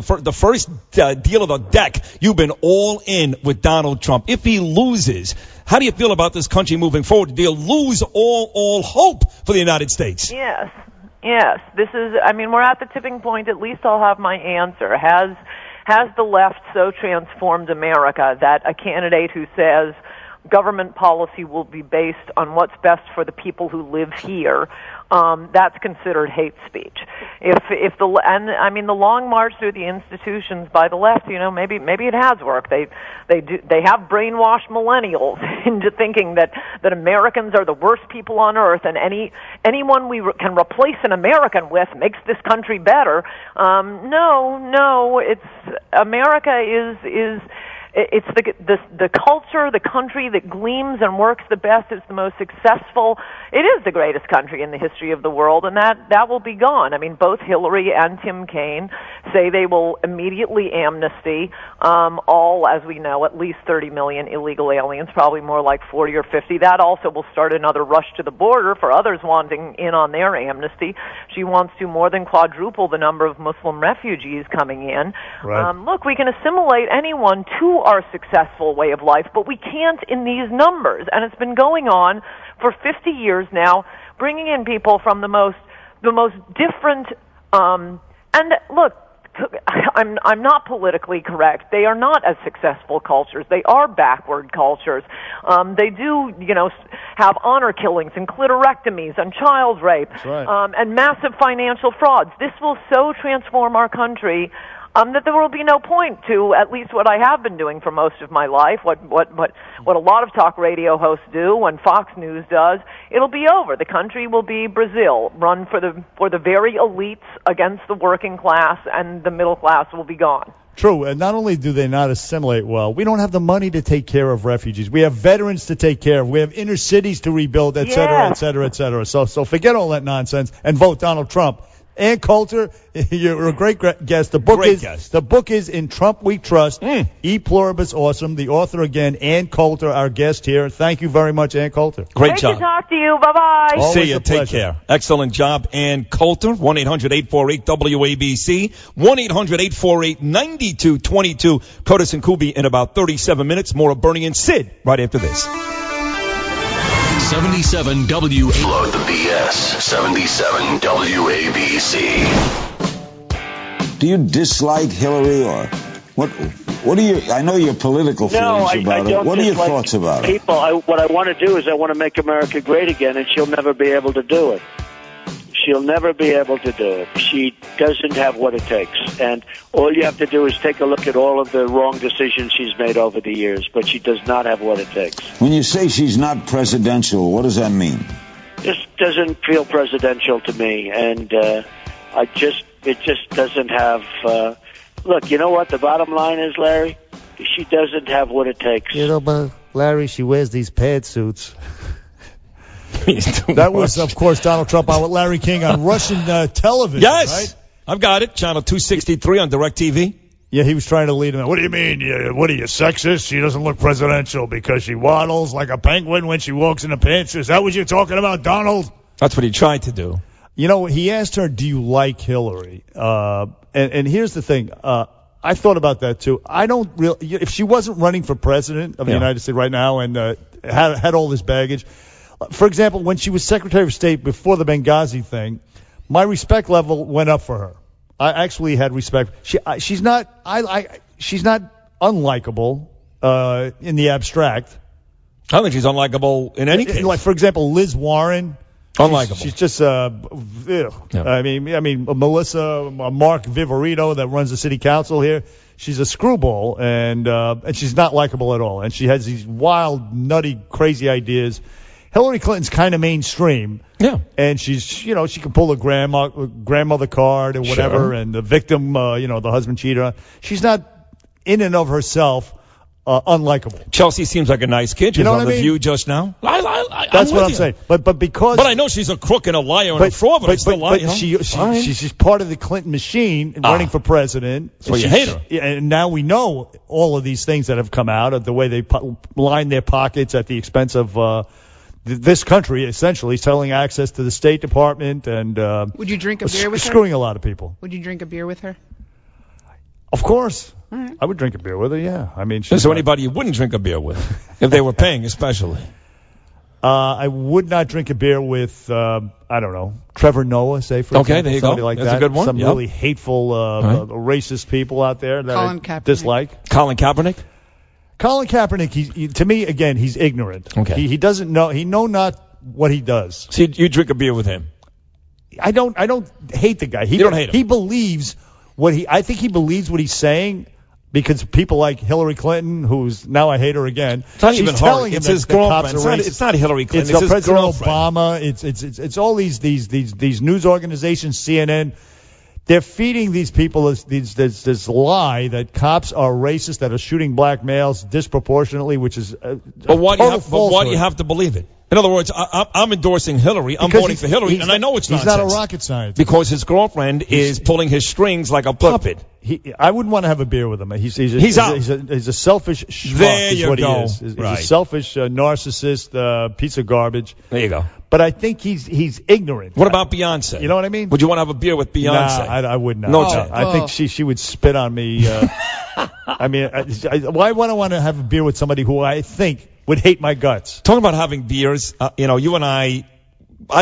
For the first deal of the deck, you've been all in with Donald Trump. If he loses, how do you feel about this country moving forward? Do you lose all hope for the United States? Yes. This is, we're at the tipping point. At least I'll have my answer. Has the left so transformed America that a candidate who says government policy will be based on what's best for the people who live here, that's considered hate speech. The long march through the institutions by the left, maybe it has worked. They have brainwashed millennials into thinking that Americans are the worst people on earth, and anyone we can replace an American with makes this country better. No, it's America is It's the culture, the country that gleams and works the best. It's the most successful. It is the greatest country in the history of the world, and that will be gone. I mean, both Hillary and Tim Kaine say they will immediately amnesty all, as we know, at least 30 million illegal aliens, probably more like 40 or 50. That also will start another rush to the border for others wanting in on their amnesty. She wants to more than quadruple the number of Muslim refugees coming in. Right. Look, we can assimilate anyone to our successful way of life, but we can't in these numbers. And it's been going on for 50 years now, bringing in people from the most different. And look, I'm not politically correct. They are not as successful cultures. They are backward cultures. They do, have honor killings and clitorectomies and child rape, and massive financial frauds. This will so transform our country that there will be no point to at least what I have been doing for most of my life, what a lot of talk radio hosts do and Fox News does. It'll be over. The country will be Brazil, run for the very elites against the working class, and the middle class will be gone. True, and not only do they not assimilate well, we don't have the money to take care of refugees. We have veterans to take care of. We have inner cities to rebuild, et cetera, et cetera, et cetera. So forget all that nonsense and vote Donald Trump. Ann Coulter, you're a great guest. The book is In Trump We Trust. E Pluribus Awesome. The author again, Ann Coulter, our guest here. Thank you very much, Ann Coulter. Great job. Great to talk to you. Bye-bye. See you. Take care. Excellent job, Ann Coulter. 1-800-848-WABC. 1-800-848-9222. Curtis and Kubi in about 37 minutes. More of Bernie and Sid right after this. 77 WABC. Load the BS. 77 WABC. Do you dislike Hillary, or what are you? I know your political feelings about it. What are your thoughts about it? What I want to do is I want to make America great again, and she'll never be able to do it. She'll never be able to do it. She doesn't have what it takes. And all you have to do is take a look at all of the wrong decisions she's made over the years. But she does not have what it takes. When you say she's not presidential, what does that mean? This doesn't feel presidential to me. And it just doesn't have... look, you know what the bottom line is, Larry? She doesn't have what it takes. But Larry, she wears these pantsuits. That was, of course, Donald Trump on with Larry King on Russian television, yes, right? I've got it. Channel 263 on DirecTV. Yeah, he was trying to lead him. What do you mean? What are you, sexist? She doesn't look presidential because she waddles like a penguin when she walks in the pants. Is that what you're talking about, Donald? That's what he tried to do. He asked her, do you like Hillary? And here's the thing. I thought about that, too. I don't really... If she wasn't running for president of the United States right now and had all this baggage... For example, when she was Secretary of State before the Benghazi thing, my respect level went up for her. I actually had respect. She's not unlikable in the abstract. I think she's unlikable in any case. Like, for example, Liz Warren. Unlikable. She's just I mean Melissa Mark Viverito that runs the city council here. She's a screwball and she's not likable at all. And she has these wild, nutty, crazy ideas. Hillary Clinton's kind of mainstream. Yeah. And she's, she can pull a grandmother card or whatever, and the victim, the husband cheater. She's not in and of herself unlikable. Chelsea seems like a nice kid. She's on The View just now. That's what I'm saying. But I know she's a crook and a liar and a fraud, but still lying. She's part of the Clinton machine running for president. So you hate her. And now we know all of these things that have come out of the way they line their pockets at the expense of this country, essentially, selling access to the State Department and would you drink a beer with her? Screwing a lot of people. Would you drink a beer with her? Of course. All right. I would drink a beer with her, yeah. I mean, is there anybody you wouldn't drink a beer with if they were paying, especially? I would not drink a beer with, I don't know, Trevor Noah, say, for example. There you somebody go. like That's that. a good one. Some really hateful, racist people out there that I dislike. Colin Kaepernick? Colin Kaepernick, to me, again, he's ignorant. Okay. He doesn't know. He know not what he does. See, you drink a beer with him. I don't hate the guy. You don't hate him. He believes I think he believes what he's saying because people like Hillary Clinton, who's now I hate her again. It's not even her. It's his girlfriend. It's not Hillary Clinton. It's his President girlfriend. Obama. It's all these news organizations, CNN. They're feeding these people this lie that cops are racist, that are shooting black males disproportionately, which is but why do you have to believe it? In other words, I'm endorsing Hillary. I'm voting for Hillary, and I know it's nonsense. He's not a rocket scientist. Because his girlfriend is pulling his strings like a puppet. I wouldn't want to have a beer with him. He's a selfish schmuck. There you what go. He is. He's a selfish narcissist, piece of garbage. There you go. But I think he's ignorant. What about Beyonce? You know what I mean? Would you want to have a beer with Beyonce? Nah, I would not. No chance. I think she would spit on me. I mean, why would I want to have a beer with somebody who I think would hate my guts? Talking about having beers, you and I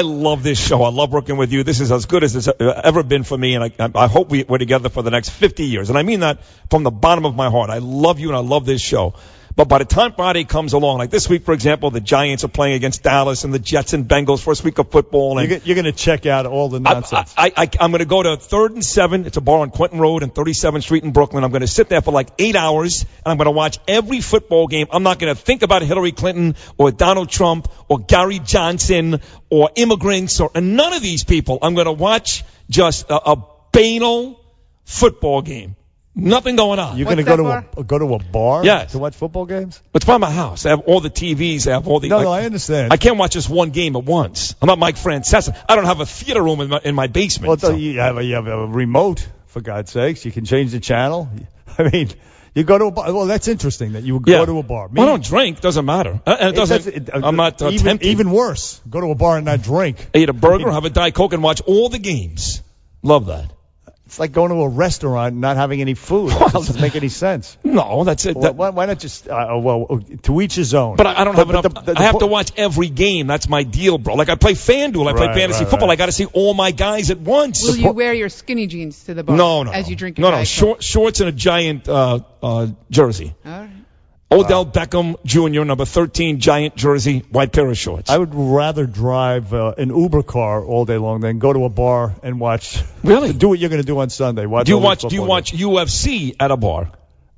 love this show. I love working with you. This is as good as it's ever been for me, and I hope we're together for the next 50 years. And I mean that from the bottom of my heart. I love you, and I love this show. But by the time Friday comes along, like this week, for example, the Giants are playing against Dallas and the Jets and Bengals first week of football. And you're going to check out all the nonsense. I'm going to go to 3rd and 7. It's a bar on Quentin Road and 37th Street in Brooklyn. I'm going to sit there for like 8 hours, and I'm going to watch every football game. I'm not going to think about Hillary Clinton or Donald Trump or Gary Johnson or immigrants or none of these people. I'm going to watch just a banal football game. Nothing going on. You're going to go to a bar yes. to watch football games? It's by my house. I have all the TVs. I have all the... No, I understand. I can't watch just one game at once. I'm not Mike Francesa. I don't have a theater room in my basement. Well, so. you have a remote, for God's sakes. You can change the channel. I mean, you go to a bar. Well, that's interesting that you would go to a bar. I don't drink. Doesn't matter. And I'm not tempted. Even worse, go to a bar and not drink. Eat a burger, have a Diet Coke, and watch all the games. Love that. It's like going to a restaurant and not having any food. It doesn't make any sense. No, that's it. Why not just, to each his own. But I don't have enough. I have to watch every game. That's my deal, bro. Like I play FanDuel. I play fantasy football. I got to see all my guys at once. Will you wear your skinny jeans to the bar? No. As you drink your Diet Coke? Shorts and a giant jersey. All right. Odell Beckham Jr., number 13, giant jersey, white pair of shorts. I would rather drive an Uber car all day long than go to a bar and watch. Really? Do what you're going to do on Sunday. Do you watch UFC at a bar?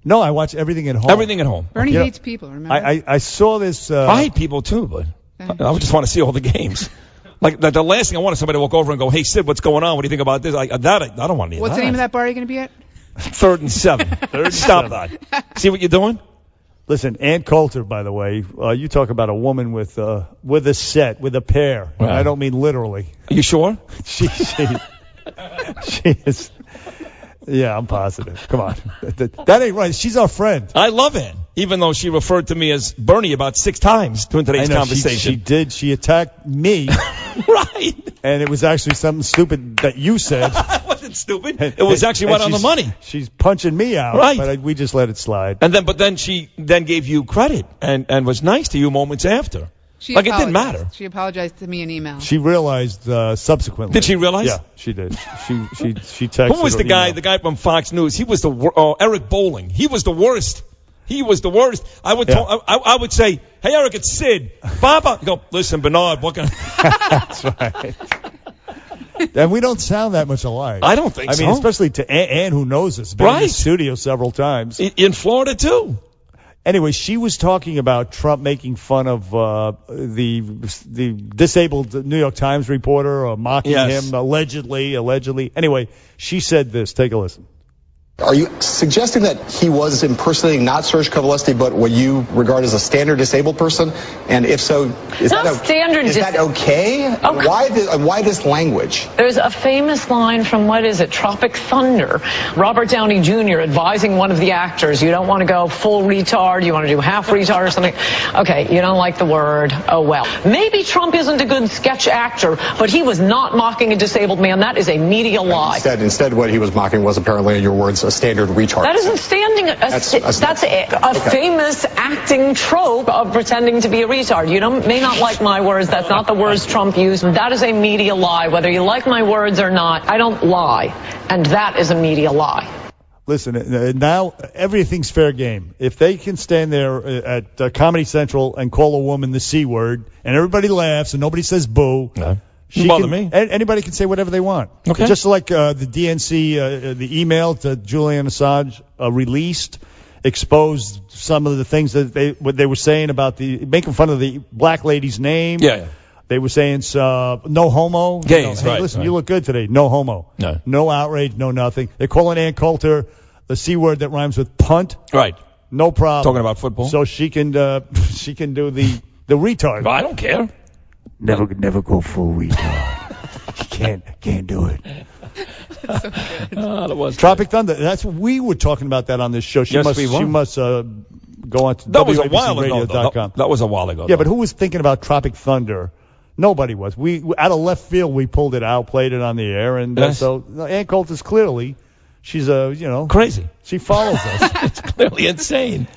No, I watch everything at home. Everything at home. Bernie hates people, remember? I saw this. I hate people too, but I just want to see all the games. Like the last thing I want is somebody to walk over and go, "Hey Sid, what's going on? What do you think about this?" I don't want to. What's the name of that bar you're going to be at? 3rd and 7. Stop that. See what you're doing? Listen, Ann Coulter, by the way, you talk about a woman with a set, with a pair. Right. I don't mean literally. Are you sure? She is. Yeah, I'm positive. Come on. That ain't right. She's our friend. I love Ann, even though she referred to me as Bernie about 6 times during today's conversation. She did. She attacked me. Right. And it was actually something stupid that you said. It wasn't stupid. It was actually right on the money. She's punching me out. Right. But we just let it slide. But then she gave you credit and was nice to you moments after. It didn't matter. She apologized to me in email. She realized subsequently. Did she realize? Yeah, she did. She texted. Who was the guy? The guy from Fox News. He was Eric Bowling. He was the worst. He was the worst. I would say, "Hey Eric, it's Sid. Baba." You go, "Listen, Bernard, what can?" That's right. And we don't sound that much alike. I don't think so. I mean, especially to Ann, who knows us. Been in the studio several times. In Florida too. Anyway, she was talking about Trump making fun of the disabled New York Times reporter, mocking him allegedly. Anyway, she said this. Take a listen. Are you suggesting that he was impersonating not Serge Kovaleski, but what you regard as a standard disabled person? And if so, is that okay? Why this language? There's a famous line from, Tropic Thunder. Robert Downey Jr. advising one of the actors, you don't want to go full retard, you want to do half retard or something. Okay, you don't like the word. Oh, well. Maybe Trump isn't a good sketch actor, but he was not mocking a disabled man. That is a media lie. Instead, what he was mocking was apparently, in your words, a standard retard. That isn't standing. That's a famous acting trope of pretending to be a retard. You may not like my words. That's not the words Trump used. That is a media lie. Whether you like my words or not, I don't lie. And that is a media lie. Listen, now everything's fair game. If they can stand there at Comedy Central and call a woman the C word, and everybody laughs and nobody says boo. No. Bother me. Anybody can say whatever they want. Okay. Just like the DNC, the email to Julian Assange released, exposed some of the things that they were saying about making fun of the black lady's name. Yeah. They were saying no homo. Gays, hey, right. Listen, right. you look good today. No homo. No outrage, no nothing. They're calling Ann Coulter the C word that rhymes with punt. Right. No problem. Talking about football. So she can do the retard. I don't care. Never go full retard. Can't do it. That was Tropic Thunder. That's what we were talking about that on this show. She must go on to that was a while ago. That was a while ago. Yeah, but who was thinking about Tropic Thunder? Nobody was. We out of left field, we pulled it out, played it on the air, and so Ann Coulter's clearly, she's crazy. She follows us. It's clearly insane.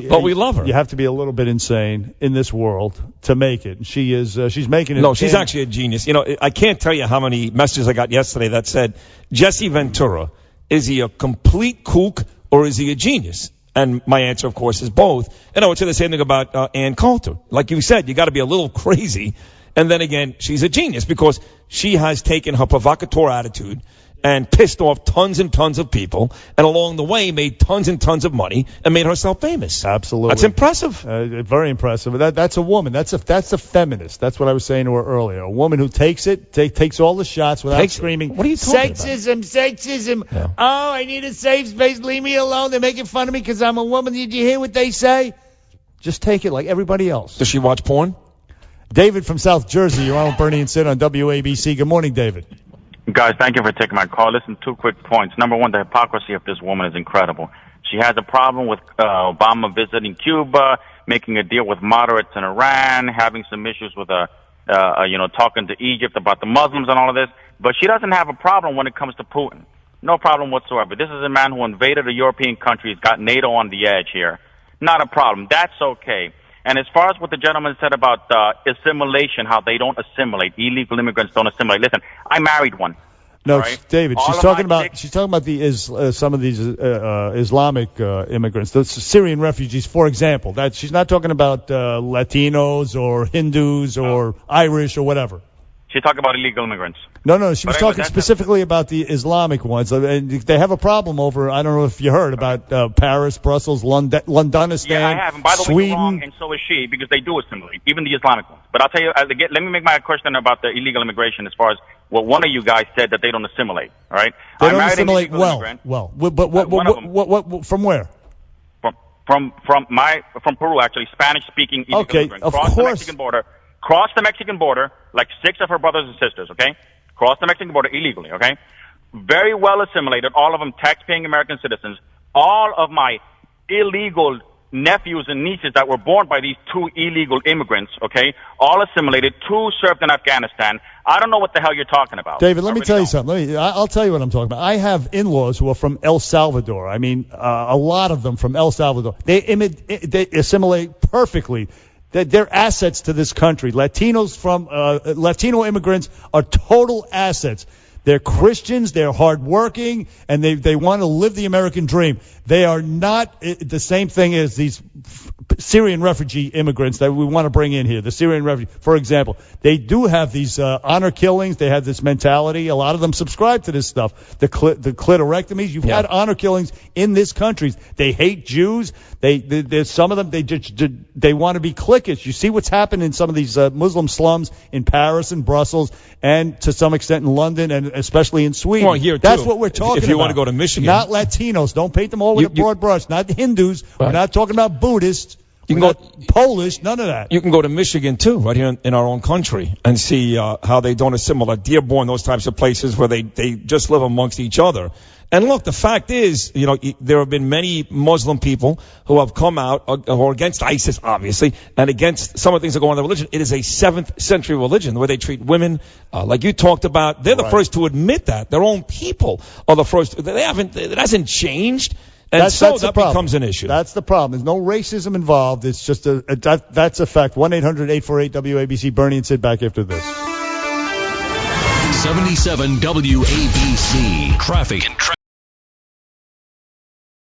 But we love her. You have to be a little bit insane in this world to make it. She is. She's making it. No, she's actually a genius. I can't tell you how many messages I got yesterday that said, Jesse Ventura, is he a complete kook or is he a genius? And my answer, of course, is both. And I would say the same thing about Ann Coulter. Like you said, you got to be a little crazy. And then again, she's a genius because she has taken her provocateur attitude and pissed off tons and tons of people, and along the way made tons and tons of money and made herself famous. Absolutely. That's impressive. Very impressive. That's a woman. That's a feminist. That's what I was saying to her earlier. A woman who takes all the shots without screaming, what are you talking sexism. Yeah. Oh, I need a safe space. Leave me alone. They're making fun of me because I'm a woman. Did you hear what they say? Just take it like everybody else. Does she watch porn? David from South Jersey, you're on with Bernie and Sid on WABC. Good morning, David. Guys, thank you for taking my call. Listen, 2 quick points. Number one, the hypocrisy of this woman is incredible. She has a problem with Obama visiting Cuba, making a deal with moderates in Iran, having some issues with talking to Egypt about the Muslims and all of this. But she doesn't have a problem when it comes to Putin. No problem whatsoever. This is a man who invaded a European country. He's got NATO on the edge here. Not a problem. That's okay. And as far as what the gentleman said about assimilation, how they don't assimilate, illegal immigrants don't assimilate. Listen, I married one. No, right? David, she's talking about some of these Islamic immigrants, the Syrian refugees, for example. That she's not talking about Latinos or Hindus or Irish or whatever. She's talking about illegal immigrants. No, she was talking specifically about the Islamic ones. And they have a problem over, I don't know if you heard, about Paris, Brussels, Londonistan, yeah, I have. And by the Sweden. way, you're wrong, and so is she, because they do assimilate, even the Islamic ones. But I'll tell you, let me make my question about the illegal immigration as far as what one of you guys said, that they don't assimilate, all right? They don't assimilate well. But what, from where? From Peru, actually, Spanish-speaking illegal immigrants. Of course. Cross the Mexican border, like 6 of her brothers and sisters, okay? Cross the Mexican border illegally, okay? Very well assimilated, all of them tax-paying American citizens. All of my illegal nephews and nieces that were born by these 2 illegal immigrants, okay, all assimilated, 2 served in Afghanistan. I don't know what the hell you're talking about. David, let me tell you something. I'll tell you what I'm talking about. I have in-laws who are from El Salvador. I mean, a lot of them from El Salvador. They assimilate perfectly. They're assets to this country. Latino immigrants are total assets. They're Christians, they're hardworking, and they want to live the American dream. They are not the same thing as these Syrian refugee immigrants that we want to bring in here. The Syrian refugee, for example, they do have these honor killings. They have this mentality. A lot of them subscribe to this stuff. The clitorectomies. You've had honor killings in this country. They hate Jews. There's some of them. They want to be cliquish. You see what's happened in some of these Muslim slums in Paris and Brussels, and to some extent in London, and especially in Sweden. Well, here That's too. what we're talking about. If you want to go to Michigan, not Latinos. Don't paint them all with a broad brush. Not Hindus. Right. We're not talking about Buddhists. You can go Polish, none of that. You can go to Michigan too, right here in our own country, and see how they don't assimilate. Dearborn, those types of places where they just live amongst each other. And look, the fact is, there have been many Muslim people who have come out who are against ISIS, obviously, and against some of the things that go on in the religion. It is a 7th century religion, the way they treat women, like you talked about. They're the first to admit that. Their own people are the first. It hasn't changed. And that becomes an issue. That's the problem. There's no racism involved. It's just that's a fact. 1-800-848-WABC. Bernie and Sid back after this. 77 WABC. Traffic.